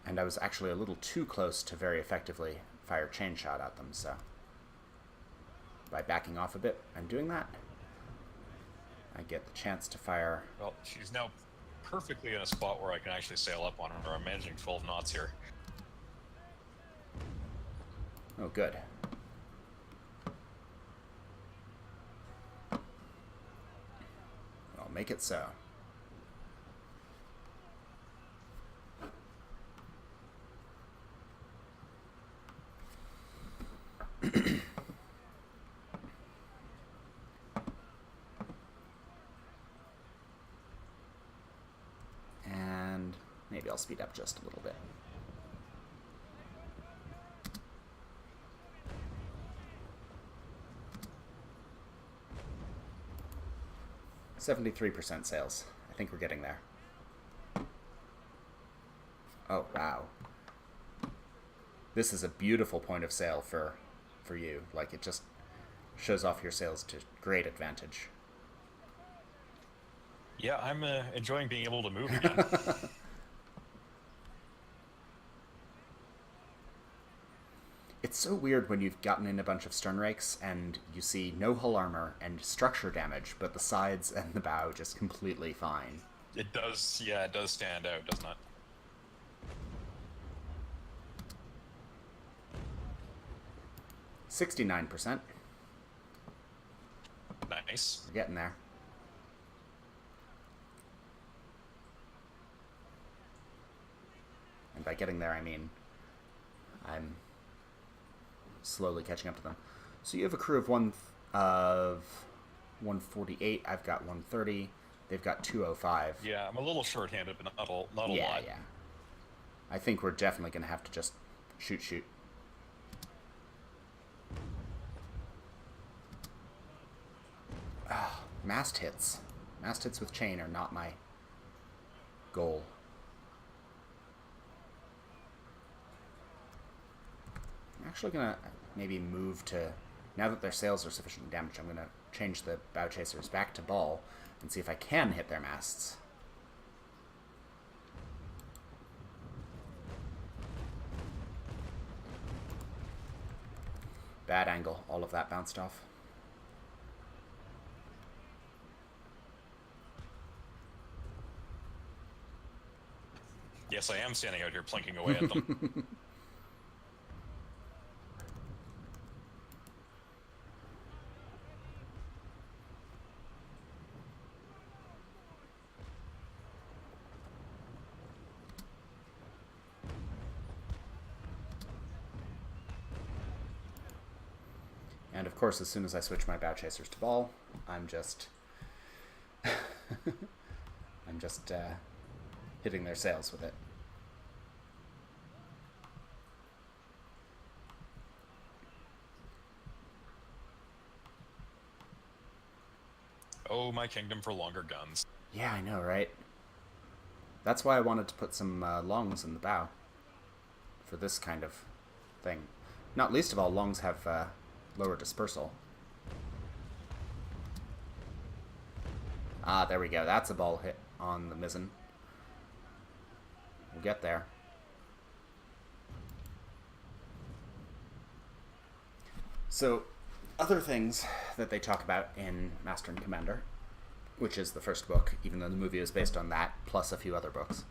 And I was actually a little too close to very effectively fire chain shot at them, so by backing off a bit and doing that, I get the chance to fire. Well, she's now perfectly in a spot where I can actually sail up on her. I'm managing 12 knots here. Oh, good. I'll make it so. And maybe I'll speed up just a little bit. %73 sales. I think we're getting there. Oh, wow. This is a beautiful point of sale for you. Like, it just shows off your sails to great advantage. Yeah, I'm enjoying being able to move again. It's so weird when you've gotten in a bunch of stern rakes and you see no hull armor and structure damage, but the sides and the bow just completely fine. It does, yeah, it does stand out, doesn't it? %69%. Nice. We're getting there. And by getting there, I mean I'm slowly catching up to them. So you have a crew of 148. I've got 130. They've got 205. Yeah, I'm a little short-handed, but not a lot. Yeah. I think we're definitely going to have to just shoot. Mast hits. Mast hits with chain are not my goal. I'm actually going to maybe move to... Now that their sails are sufficiently damaged, I'm going to change the bow chasers back to ball and see if I can hit their masts. Bad angle. All of that bounced off. Yes, I am standing out here plinking away at them. And of course, as soon as I switch my bow chasers to ball, I'm just hitting their sails with it. Oh, my kingdom for longer guns. Yeah, I know, right? That's why I wanted to put some longs in the bow for this kind of thing. Not least of all, longs have lower dispersal. Ah, there we go. That's a ball hit on the mizzen. We'll get there. So, other things that they talk about in Master and Commander, which is the first book, even though the movie is based on that, plus a few other books,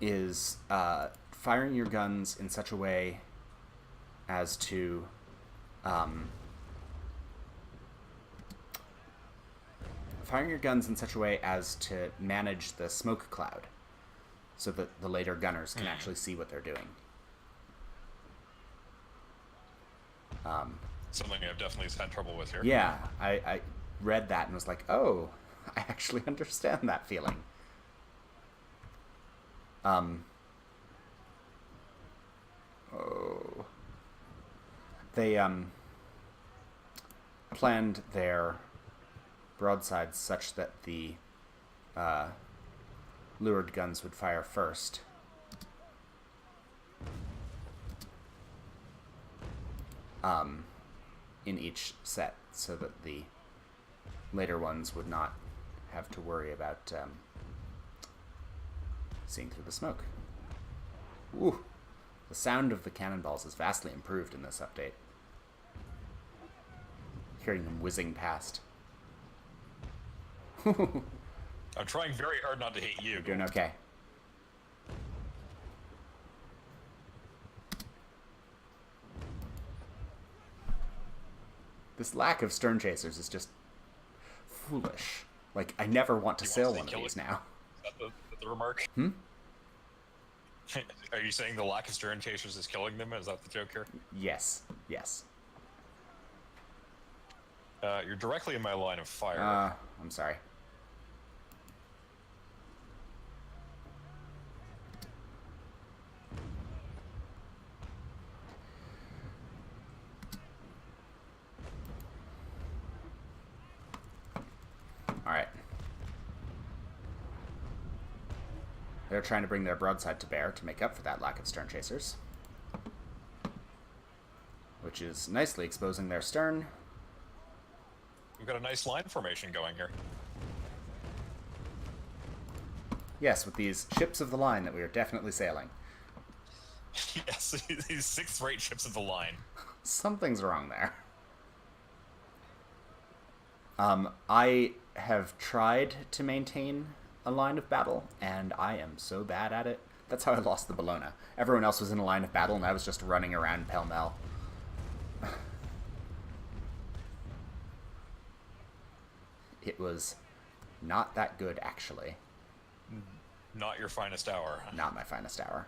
is firing your guns in such a way as to manage the smoke cloud so that the later gunners can actually see what they're doing. Something I've definitely had trouble with here. Yeah, I read that and was like, oh, I actually understand that feeling. Oh. They, planned their broadsides such that the lured guns would fire first. In each set, so that the later ones would not have to worry about seeing through the smoke. Ooh, the sound of the cannonballs is vastly improved in this update. Hearing them whizzing past. I'm trying very hard not to hit you. You're doing okay. This lack of stern chasers is just foolish. Like, I never want to sail one of these now. Is that the remark? Are you saying the lack of stern chasers is killing them? Is that the joke here? Yes. Yes. You're directly in my line of fire. I'm sorry. Alright. They're trying to bring their broadside to bear to make up for that lack of stern chasers. Which is nicely exposing their stern. We've got a nice line formation going here. Yes, with these ships of the line that we are definitely sailing. Yes, these sixth-rate ships of the line. Something's wrong there. I have tried to maintain a line of battle, and I am so bad at it. That's how I lost the Bologna. Everyone else was in a line of battle, and I was just running around pell-mell. It was not that good, actually. Not your finest hour. Not my finest hour.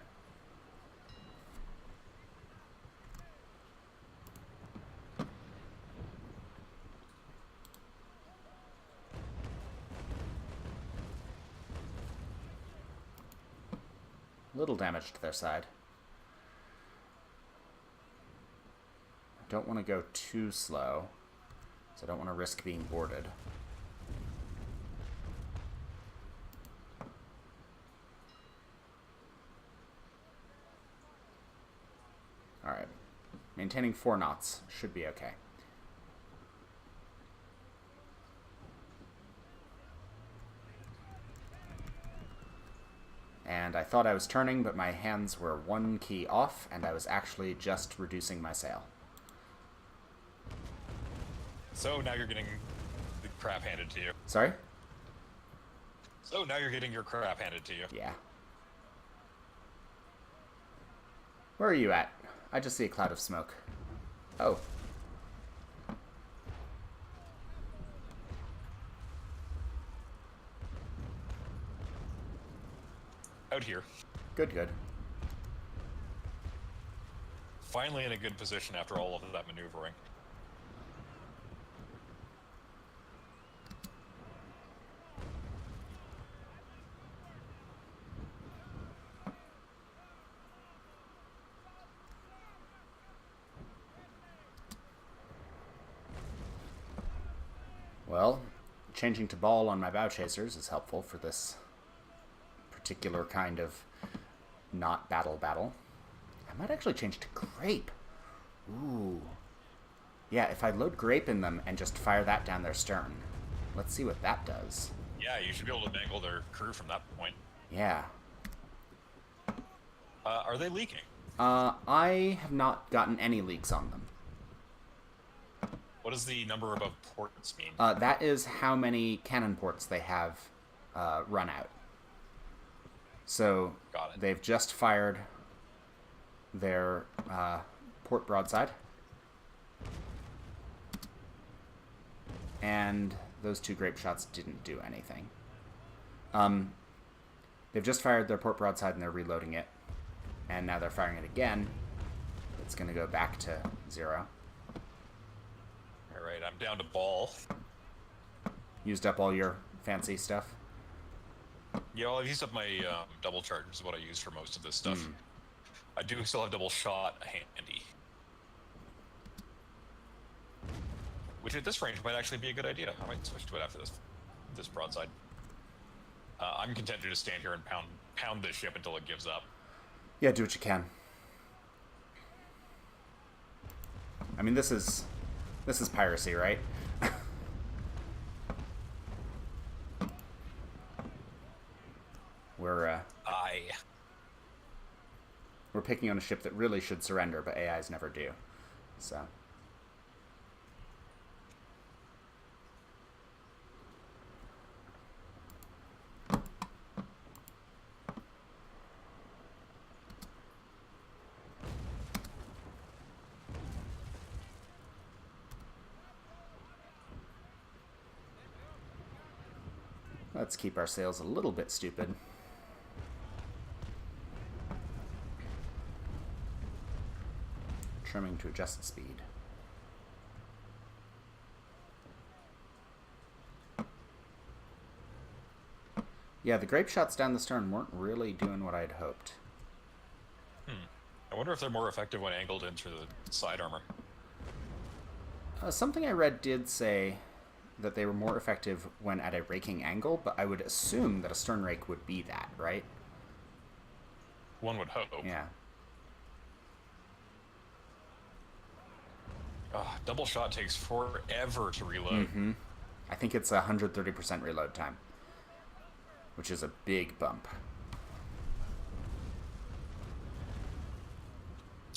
Little damage to their side. I don't want to go too slow, so I don't want to risk being boarded. Alright. Maintaining 4 knots should be okay. And I thought I was turning, but my hands were 1 key off, and I was actually just reducing my sail. So now you're getting the crap handed to you. Sorry? So now you're getting your crap handed to you. Yeah. Where are you at? I just see a cloud of smoke. Oh. Out here. Good, good. Finally in a good position after all of that maneuvering. Well, changing to ball on my bow chasers is helpful for this particular kind of not battle. I might actually change to grape. Ooh. Yeah, if I load grape in them and just fire that down their stern. Let's see what that does. Yeah, you should be able to mangle their crew from that point. Yeah. Are they leaking? I have not gotten any leaks on them. What does the number above ports mean? That is how many cannon ports they have run out. So Got it. They've just fired their port broadside. And those 2 grape shots didn't do anything. They've just fired their port broadside and they're reloading it. And now they're firing it again. It's going to go back to 0. Alright, I'm down to ball. Used up all your fancy stuff. Yeah, well, I've used up my double charge, is what I use for most of this stuff. Mm. I do still have double shot handy, which at this range might actually be a good idea. I might switch to it after this broadside. I'm content to just stand here and pound this ship until it gives up. Yeah, do what you can. I mean, this is piracy, right? We're picking on a ship that really should surrender, but AIs never do. So. Let's keep our sails a little bit stupid. Trimming to adjust the speed. Yeah, the grape shots down the stern weren't really doing what I'd hoped. I wonder if they're more effective when angled in through the side armor. Something I read did say that they were more effective when at a raking angle, but I would assume that a stern rake would be that, right? One would hope. Yeah. Double shot takes forever to reload. Mm-hmm. I think it's 130% reload time, which is a big bump.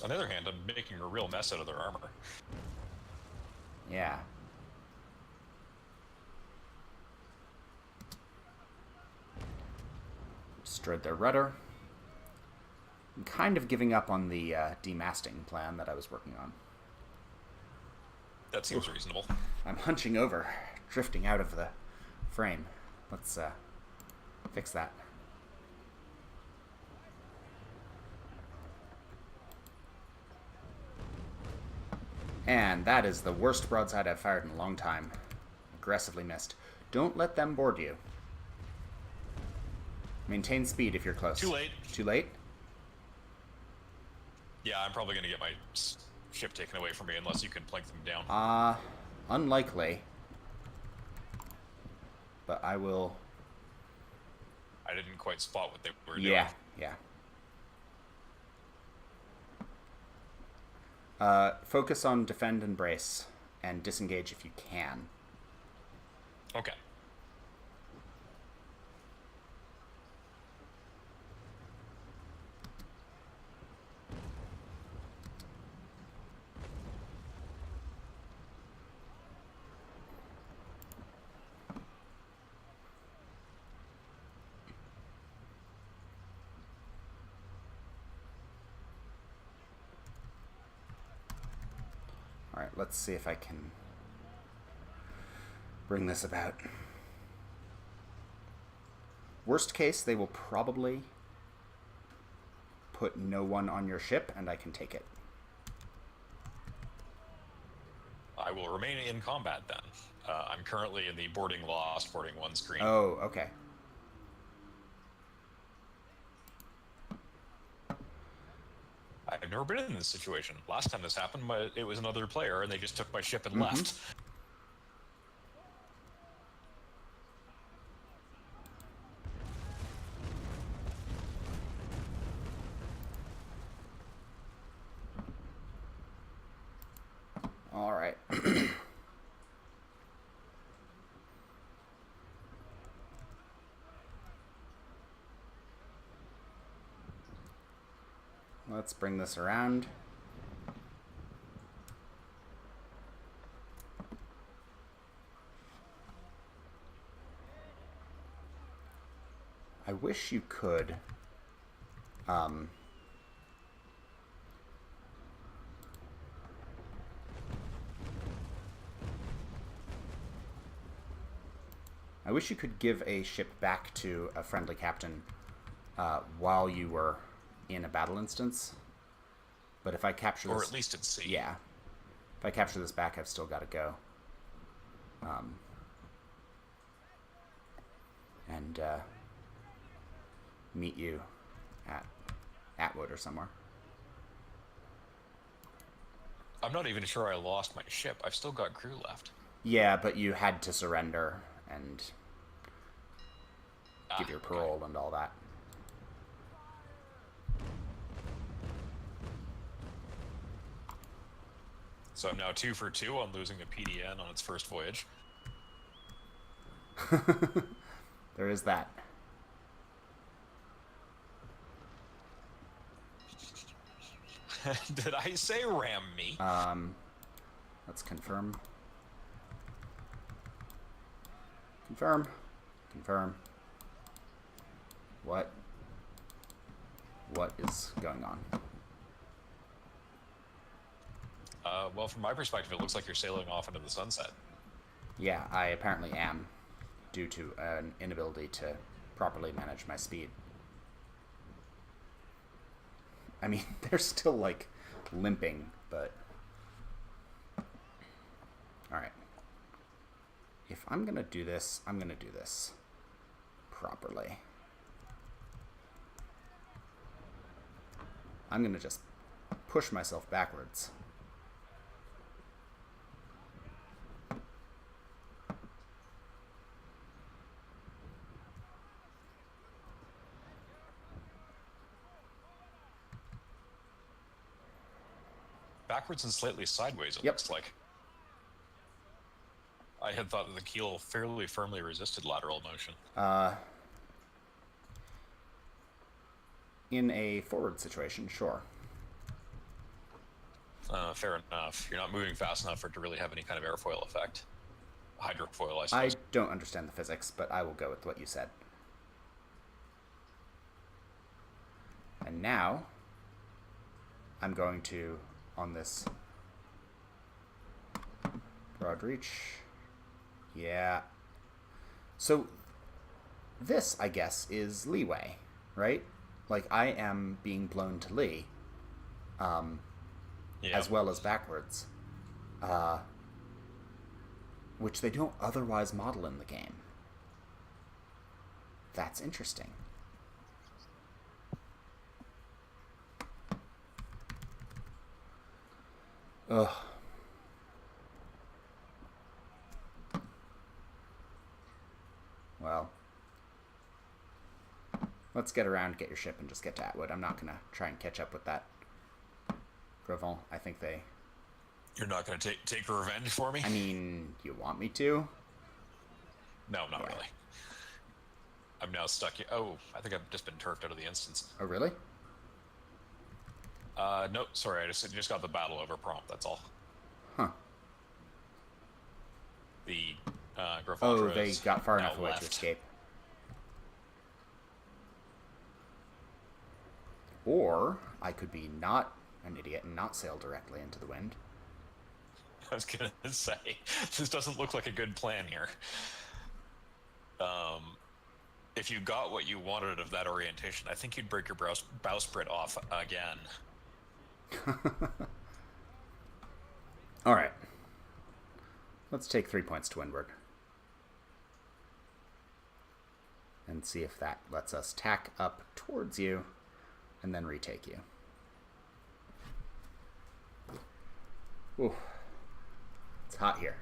On the other hand, I'm making a real mess out of their armor. Yeah. Destroyed their rudder. I'm kind of giving up on the demasting plan that I was working on. That seems reasonable. I'm hunching over, drifting out of the frame. Let's fix that. And that is the worst broadside I've fired in a long time. Aggressively missed. Don't let them board you. Maintain speed if you're close. Too late. Too late? Yeah, I'm probably going to get my ship taken away from me unless you can plank them down. Unlikely. But I will... I didn't quite spot what they were doing. Yeah. Focus on defend and brace, and disengage if you can. Okay. Alright, let's see if I can bring this about. Worst case, they will probably put no one on your ship, and I can take it. I will remain in combat then. I'm currently in the boarding lost, boarding one screen. Oh, okay. I've never been in this situation. Last time this happened, it was another player, and they just took my ship and left. All right. Let's bring this around. I wish you could I wish you could give a ship back to a friendly captain while you were in a battle instance. But if I capture this... Or at least at sea. Yeah. If I capture this back, I've still got to go. and meet you at Atwood or somewhere. I'm not even sure I lost my ship. I've still got crew left. Yeah, but you had to surrender and give your parole Okay. and all that. So I'm now 2 for 2 on losing a PDN on its first voyage. There is that. Did I say ram me? Let's confirm. Confirm. Confirm. What is going on? Well, from my perspective, it looks like you're sailing off into the sunset. Yeah, I apparently am, due to an inability to properly manage my speed. I mean, they're still, like, limping, but... Alright. If I'm gonna do this, I'm gonna do this properly. I'm gonna just push myself backwards. Backwards and slightly sideways, it Yep. looks like. I had thought that the keel fairly firmly resisted lateral motion. In a forward situation, sure. Fair enough. You're not moving fast enough for it to really have any kind of airfoil effect. Hydrofoil, I I suppose. don't understand the physics, but I will go with what you said. And now, I'm going to, on this broad reach, yeah. So, this, I guess, is leeway, right? Like, I am being blown to lee, as well as backwards, which they don't otherwise model in the game. That's interesting. Ugh. Well, let's get around, get your ship, and just get to Atwood. I'm not gonna try and catch up with that Gravon. I think they... You're not going to take revenge for me? I mean, you want me to? No, not really. I'm now stuck here. Oh, I think I've just been turfed out of the instance. Oh, really? No, sorry, I just got the battle over prompt, that's all. Huh. The Grafaltra Oh, they is got far now enough away to left. escape. Or I could be not an idiot and not sail directly into the wind. I was gonna say, this doesn't look like a good plan here. If you got what you wanted of that orientation, I think you'd break your bowsprit off again. All right. Let's take 3 points to windward. And see if that lets us tack up towards you and then retake you. Ooh. It's hot here.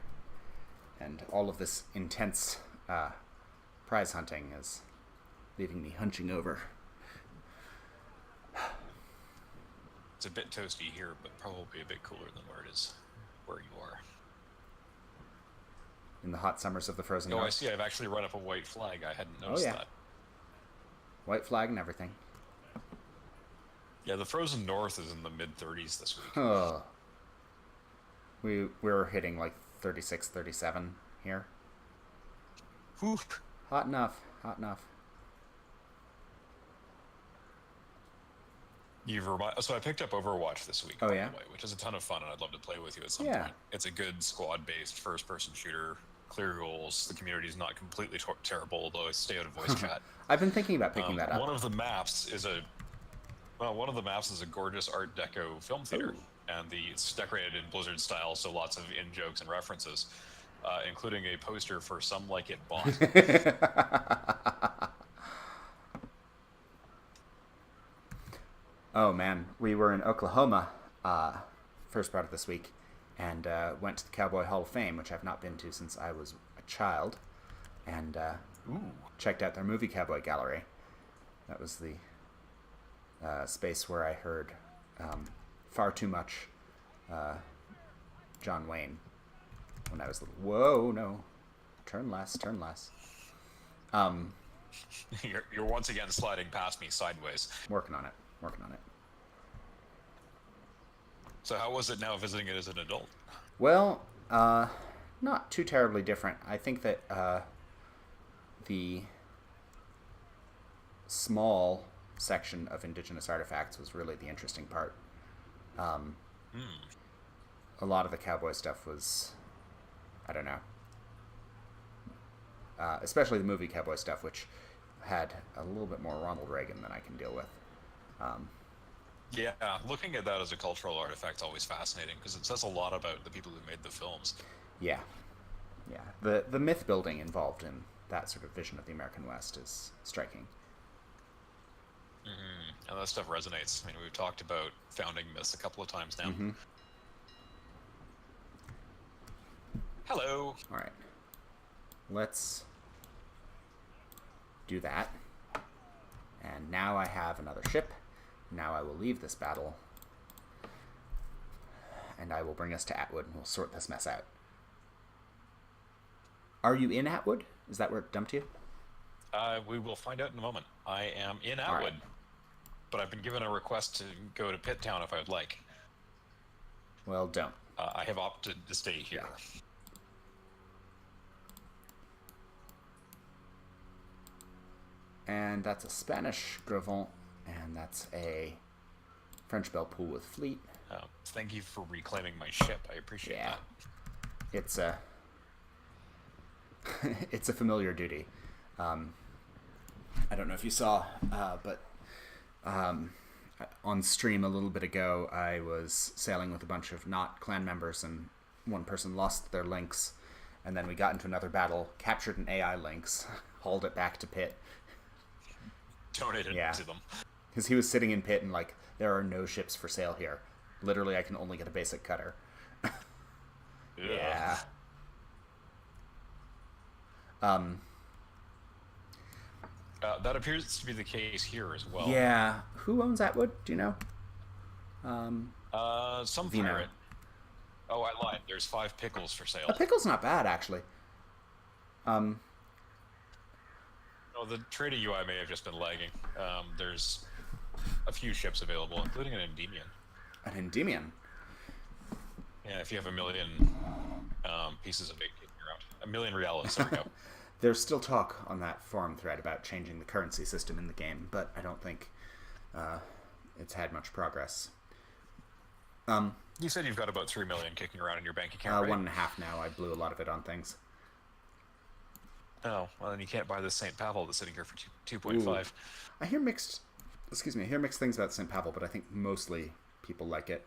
And all of this intense prize hunting is leaving me hunching over. It's a bit toasty here, but probably a bit cooler than where it is where you are. In the hot summers of the frozen Oh, north. I see. I've actually run up a white flag. I hadn't noticed that. White flag and everything. Yeah, the frozen north is in the mid-30s this week. Oh. We're hitting like 36, 37 here. Whew. Hot enough. Hot enough. So I picked up Overwatch this week, Oh, by yeah? the way, which is a ton of fun, and I'd love to play with you at some Yeah. point. It's a good squad-based first-person shooter, clear goals. The community's not completely terrible, although I stay out of voice chat. I've been thinking about picking that up. One of the maps is a gorgeous Art Deco film theater, Ooh. and it's decorated in Blizzard style, so lots of in-jokes and references, including a poster for Some Like It Bought. Oh man, we were in Oklahoma first part of this week, and went to the Cowboy Hall of Fame, which I've not been to since I was a child, and Ooh. checked out their movie Cowboy Gallery. That was the space where I heard far too much John Wayne when I was little. Whoa, no. Turn less, turn less. You're once again sliding past me sideways. Working on it, working on it. So how was it now visiting it as an adult? Well, not too terribly different. I think that the small section of indigenous artifacts was really the interesting part. A lot of the cowboy stuff was, I don't know, especially the movie cowboy stuff, which had a little bit more Ronald Reagan than I can deal with. Yeah, looking at that as a cultural artifact is always fascinating because it says a lot about the people who made the films. Yeah, yeah. The myth building involved in that sort of vision of the American West is striking. Mm-hmm. And that stuff resonates. I mean, we've talked about founding myths a couple of times now. Mm-hmm. Hello. All right. Let's do that. And now I have another ship. Now I will leave this battle. And I will bring us to Atwood and we'll sort this mess out. Are you in Atwood? Is that where it dumped you? We will find out in a moment. I am in Atwood, but I've been given a request to go to Pitt Town if I would like. Well, don't. I have opted to stay here. Yeah. And that's a Spanish Grevant, and that's a French Bellepool with fleet. Thank you for reclaiming my ship. I appreciate that. It's a it's a familiar duty. I don't know if you saw, but on stream a little bit ago, I was sailing with a bunch of not clan members, and one person lost their lynx, and then we got into another battle, captured an AI lynx, hauled it back to Pitt. Donated to them. Because he was sitting in Pitt and like, there are no ships for sale here. Literally, I can only get a basic cutter. Yeah. That appears to be the case here as well. Yeah. Who owns Atwood? Do you know? Some Vino. pirate. Oh, I lied. There's 5 pickles for sale. A pickle's not bad, actually. No, the trader UI may have just been lagging. There's a few ships available, including an Endymion. An Endymion? Yeah, if you have 1 million pieces of bait kicking around. 1 million reales, there we go. There's still talk on that forum thread about changing the currency system in the game, but I don't think it's had much progress. You said you've got about 3 million kicking around in your bank account, right? 1.5 now. I blew a lot of it on things. Oh, well then you can't buy this St. Pavel that's sitting here for 2.5. I hear mixed things about St. Pavel, but I think mostly people like it.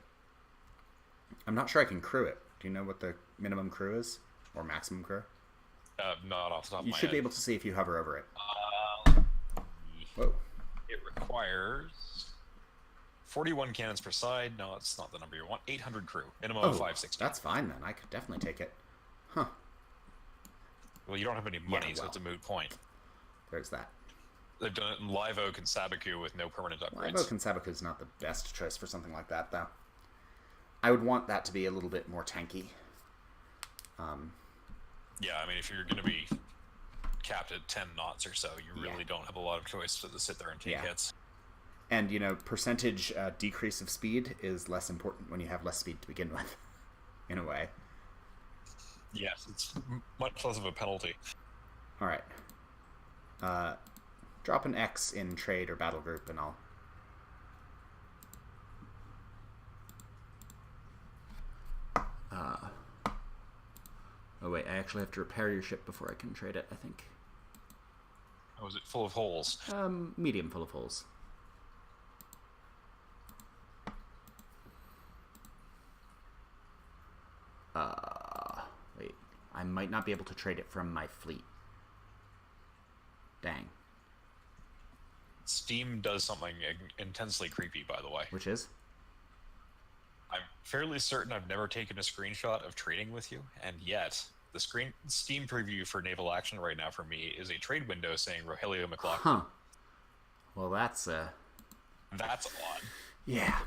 I'm not sure I can crew it. Do you know what the minimum crew is? Or maximum crew? Not off the top of my head. You should be able to see if you hover over it. Whoa. It requires 41 cannons per side. No, that's not the number you want. 800 crew. Minimum of 560. That's fine then. I could definitely take it. Huh. Well, you don't have any money, so it's a moot point. There's that. They've done it in Live Oak and Sabaku with no permanent upgrades. Live Oak and Sabaku is not the best choice for something like that, though. I would want that to be a little bit more tanky. Yeah, I mean, if you're going to be capped at 10 knots or so, you really don't have a lot of choice to sit there and take hits. And, you know, percentage decrease of speed is less important when you have less speed to begin with, in a way. Yes, it's much less of a penalty. All right. Drop an X in trade or battle group, and I'll... Oh, wait, I actually have to repair your ship before I can trade it, I think. Oh, is it full of holes? Medium full of holes. Wait. I might not be able to trade it from my fleet. Dang. Steam does something intensely creepy, by the way. Which is? I'm fairly certain I've never taken a screenshot of trading with you, and yet the Steam preview for Naval Action right now for me is a trade window saying Rogelio McLaughlin. Huh. Well, that's That's odd. yeah.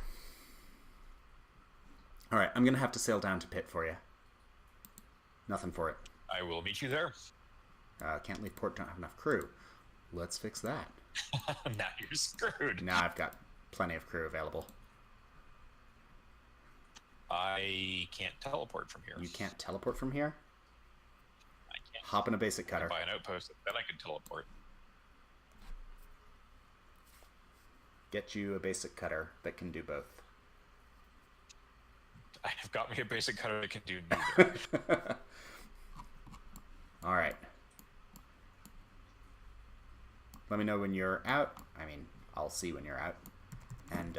All right, I'm gonna have to sail down to Pitt for you. Nothing for it. I will meet you there. Can't leave port. Don't have enough crew. Let's fix that. Now you're screwed. Now I've got plenty of crew available. I can't teleport from here. You can't teleport from here? I can't. Hop in a basic cutter. Buy an outpost, then I can teleport. Get you a basic cutter that can do both. I have got me a basic cutter that can do neither. All right. Let me know when you're out. I mean, I'll see when you're out. And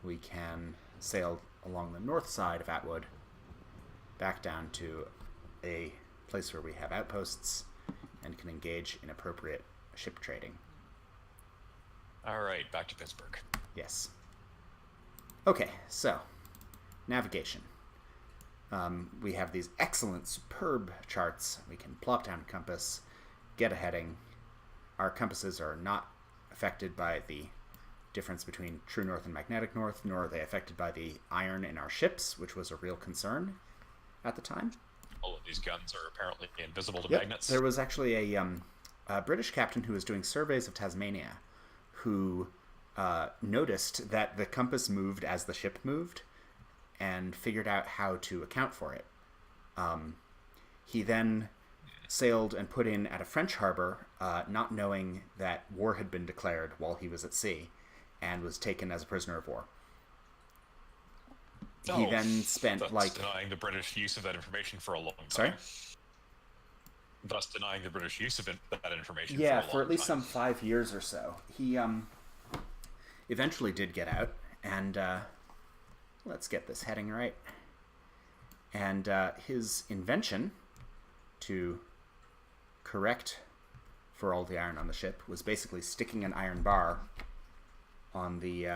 we can sail along the north side of Atwood back down to a place where we have outposts and can engage in appropriate ship trading. All right, back to Pittsburgh. Yes. Okay, so navigation. We have these excellent, superb charts. We can plop down a compass, get a heading. Our compasses are not affected by the difference between true north and magnetic north, nor are they affected by the iron in our ships, which was a real concern at the time. All of these guns are apparently invisible to Yep. magnets. There was actually a British captain who was doing surveys of Tasmania who noticed that the compass moved as the ship moved and figured out how to account for it. He then sailed and put in at a French harbor, not knowing that war had been declared while he was at sea, and was taken as a prisoner of war. He then spent denying the British use of that information for a long time. Sorry? Thus denying the British use of that information Yeah, for a long for at least time. some 5 years or so. He eventually did get out, and let's get this heading right. And his invention to correct for all the iron on the ship was basically sticking an iron bar on the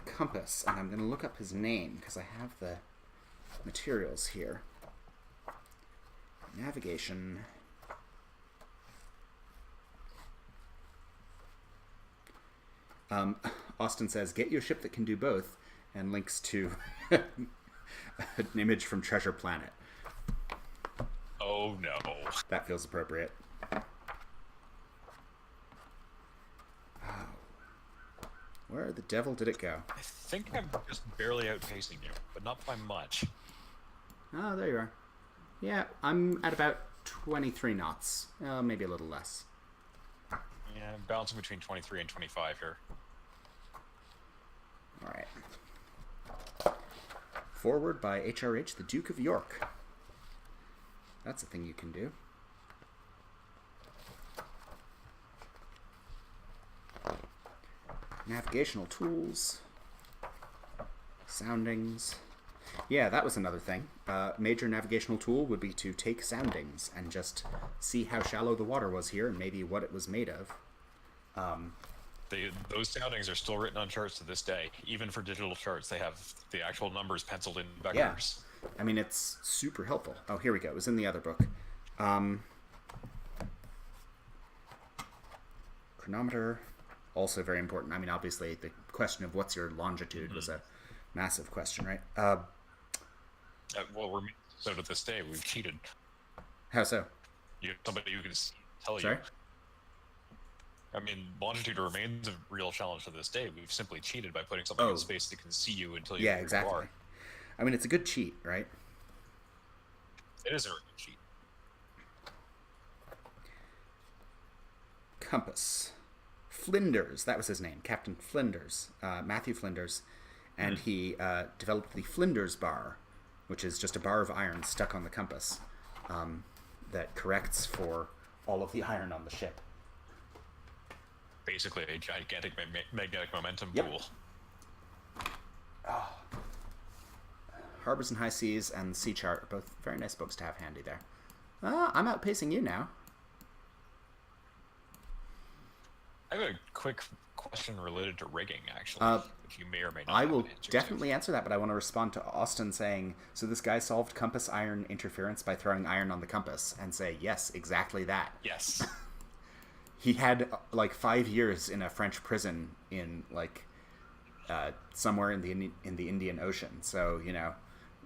compass. And I'm going to look up his name because I have the materials here. Navigation. Austin says, get you a ship that can do both, and links to an image from Treasure Planet. Oh no. That feels appropriate. Oh. Where the devil did it go? I think I'm just barely outpacing you, but not by much. Oh, there you are. Yeah, I'm at about 23 knots. Maybe a little less. Yeah, I'm bouncing between 23 and 25 here. All right. Forward by HRH, the Duke of York. That's a thing you can do. Navigational tools. Soundings. Yeah, that was another thing. Major navigational tool would be to take soundings and just see how shallow the water was here and maybe what it was made of. Those soundings are still written on charts to this day. Even for digital charts, they have the actual numbers penciled in vectors. Yeah. I mean, it's super helpful. Oh, here we go. It was in the other book. Chronometer, also very important. I mean, obviously, the question of what's your longitude was a massive question, right? Well, we're so to this day, we've cheated. How so? You have somebody who can tell Sorry? you. I mean, longitude remains a real challenge to this day. We've simply cheated by putting something in space that can see you until you Yeah, exactly. I mean, it's a good cheat, right? It is a really good cheat. Compass. Flinders, that was his name, Captain Flinders, Matthew Flinders, and he developed the Flinders bar, which is just a bar of iron stuck on the compass that corrects for all of the iron on the ship. Basically a gigantic magnetic momentum Yep. pool. Oh. Harbors and High Seas and the Sea Chart are both very nice books to have handy there. I'm outpacing you now. I have a quick question related to rigging, actually, Uh, which you may or may not I have an will answer to. definitely answer that, but I want to respond to Austin saying, so this guy solved compass iron interference by throwing iron on the compass, and say, yes, exactly that. Yes. He had like 5 years in a French prison in like somewhere in the Indian Ocean. So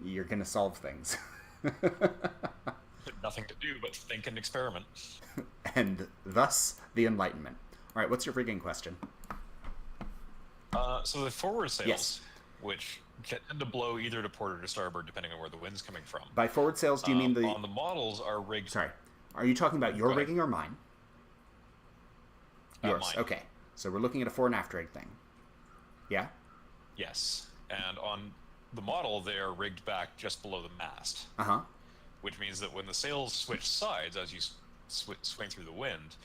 you're gonna solve things, Nothing to do but think and experiment. and thus the Enlightenment. All right, what's your rigging question? So the forward Yes. sails, which tend to blow either to port or to starboard, depending on where the wind's coming from, By forward sails, do you mean the? on the models are rigged. Sorry, are you talking about your Go ahead. rigging or mine? Yours. Mine. Okay. So we're looking at a fore and after rig thing. Yeah. Yes. And on the model, they are rigged back just below the mast, Uh huh. which means that when the sails switch sides as you swing through the wind,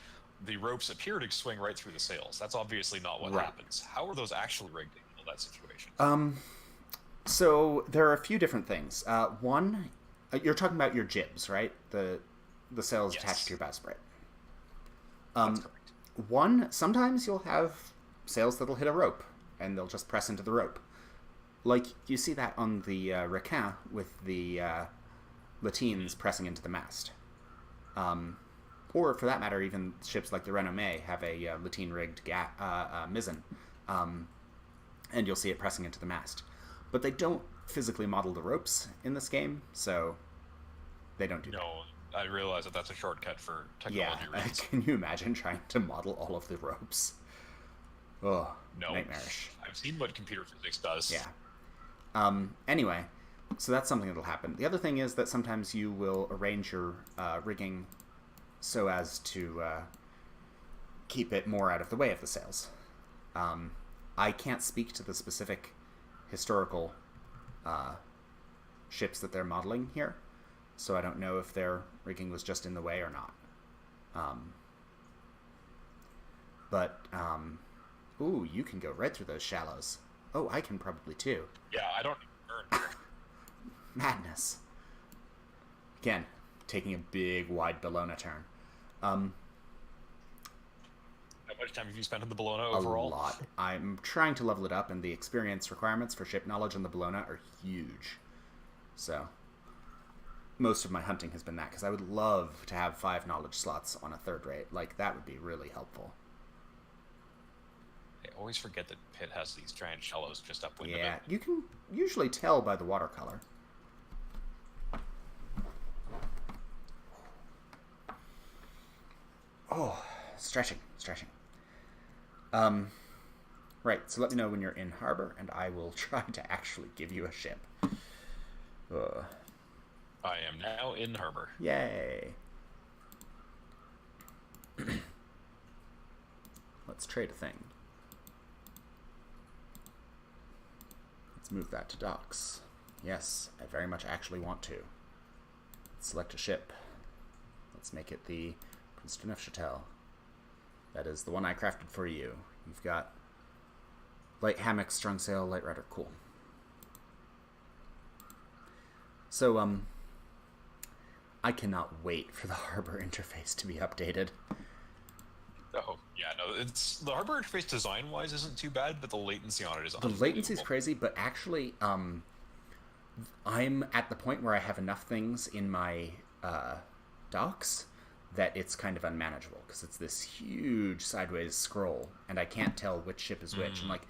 the ropes appear to swing right through the sails. That's obviously not what Right. happens. How are those actually rigged to handle that situation? So there are a few different things. One, you're talking about your jibs, right? The sails Yes. attached to your bowsprit. That's correct. One, sometimes you'll have sails that'll hit a rope, and they'll just press into the rope. Like you see that on the Requin with the Latines pressing into the mast. Or for that matter, even ships like the Renommee have a Latine rigged mizzen, and you'll see it pressing into the mast. But they don't physically model the ropes in this game, so they don't do that. No, I realize that that's a shortcut for Yeah, technology reasons. can you imagine trying to model all of the ropes? Oh, No, nightmarish. I've seen what computer physics does. Yeah. Anyway, so that's something that'll happen. The other thing is that sometimes you will arrange your rigging so as to keep it more out of the way of the sails. I can't speak to the specific historical ships that they're modeling here, so I don't know if their rigging was just in the way or not. Ooh, you can go right through those shallows. Oh, I can probably too. Yeah, I don't earn. Madness. Again, taking a big, wide Bellona turn. How much time have you spent on the Bologna A overall? lot. I'm trying to level it up, and the experience requirements for ship knowledge on the Bellona are huge. So, most of my hunting has been that, because I would love to have 5 knowledge slots on a third rate. Like, that would be really helpful. I always forget that Pitt has these giant shallows just upwind of Yeah, it. you can usually tell by the watercolor. Oh, stretching. Right, so let me know when you're in harbor, and I will try to actually give you a ship. I am now in harbor. Yay. Let's trade a thing. Let's move that to docks. Yes, I very much actually want to. Let's select a ship. Let's make it the Prince de Neufchâtel. That is the one I crafted for you. You've got light hammock, strong sail, light rudder. Cool. So, I cannot wait for the harbor interface to be updated. Oh, yeah, no, it's the harbor interface design-wise isn't too bad, but the latency on it is The latency is unbelievable. crazy, but actually, I'm at the point where I have enough things in my docks that it's kind of unmanageable, because it's this huge sideways scroll, and I can't tell which ship is which. And like,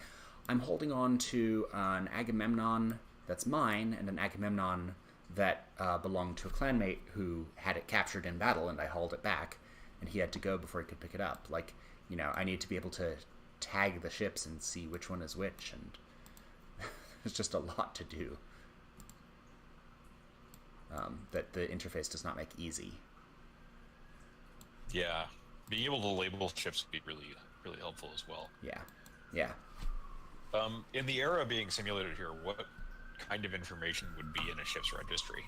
I'm holding on to an Agamemnon that's mine, and an Agamemnon that belonged to a clanmate who had it captured in battle, and I hauled it back, and he had to go before he could pick it up. Like, I need to be able to tag the ships and see which one is which, and there's just a lot to do that the interface does not make easy. Yeah, being able to label ships would be really, really helpful as well. Yeah. In the era being simulated here, what kind of information would be in a ship's registry?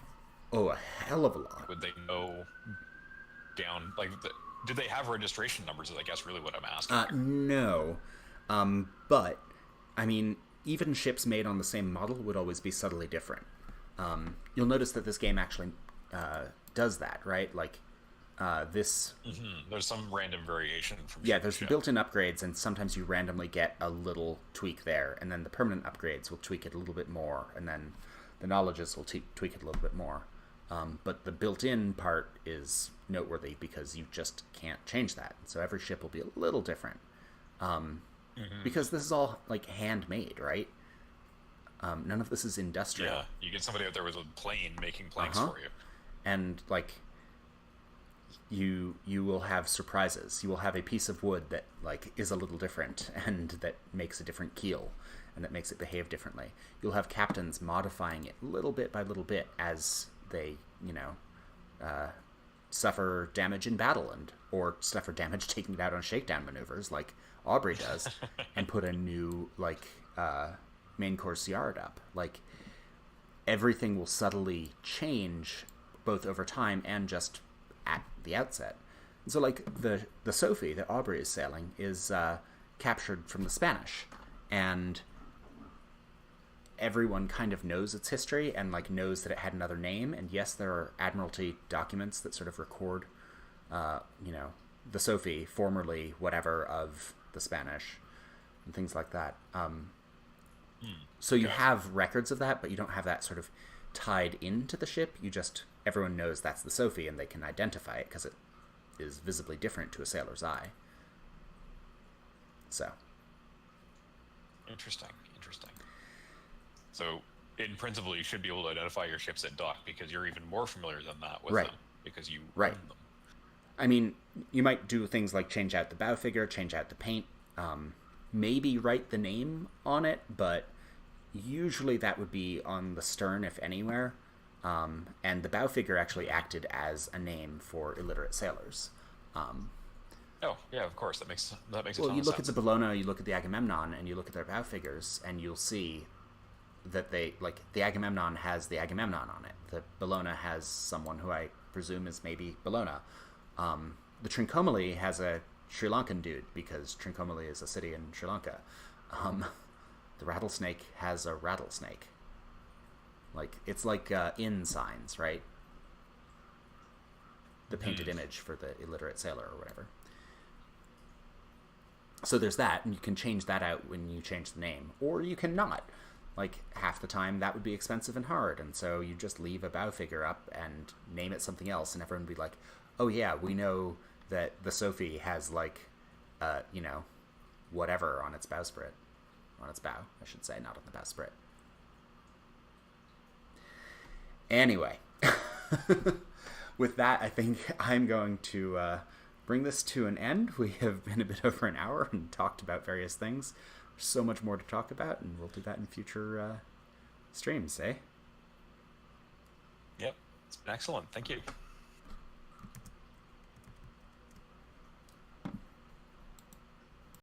Oh, a hell of a lot. Would they know down, like, do they have registration numbers is I guess really what I'm asking here. No. But, I mean, even ships made on the same model would always be subtly different. You'll notice that this game actually does that, right? Like, This There's some random variation from Yeah, ship to there's the ship. built-in upgrades, and sometimes you randomly get a little tweak there, and then the permanent upgrades will tweak it a little bit more, and then the knowledges will tweak it a little bit more. But the built-in part is noteworthy because you just can't change that. So every ship will be a little different. Because this is all like handmade, right? None of this is industrial. Yeah, you get somebody out there with a plane making planks Uh-huh. for you. And like you will have surprises. You will have a piece of wood that like is a little different and that makes a different keel and that makes it behave differently. You'll have captains modifying it little bit by little bit as they, suffer damage in battle and or suffer damage taking it out on shakedown maneuvers like Aubrey does and put a new main course yard up. Like everything will subtly change both over time and just at the outset. And so like the Sophie that Aubrey is sailing is captured from the Spanish, and everyone kind of knows its history and like knows that it had another name. And yes, there are Admiralty documents that sort of record, the Sophie, formerly whatever of the Spanish, and things like that. So you have records of that, but you don't have that sort of tied into the ship. You just everyone knows that's the Sophie, and they can identify it because it is visibly different to a sailor's eye. So Interesting. So, in principle, you should be able to identify your ships at dock because you're even more familiar than that with Right. them because you Right. own them. I mean, you might do things like change out the bow figure, change out the paint, maybe write the name on it, but usually that would be on the stern, if anywhere. And the bow figure actually acted as a name for illiterate sailors. Oh, yeah, of course. That makes a Well, ton you of look sense. at the Bellona, you look at the Agamemnon, and you look at their bow figures, and you'll see that they like the Agamemnon has the Agamemnon on it. The Bellona has someone who I presume is maybe Bellona. The Trincomalee has a Sri Lankan dude because Trincomalee is a city in Sri Lanka. The Rattlesnake has a rattlesnake. Like it's like inn signs, right? The painted image for the illiterate sailor or whatever. So there's that, and you can change that out when you change the name, or you can not. Like half the time that would be expensive and hard, and so you just leave a bow figure up and name it something else, and everyone would be like, "Oh yeah, we know that the Sophie has like, whatever on its bowsprit, on its bow, I should say, not on the bowsprit." Anyway, with that, I think I'm going to bring this to an end. We have been a bit over an hour and talked about various things. There's so much more to talk about, and we'll do that in future streams, eh? Yep. It's been excellent. Thank you.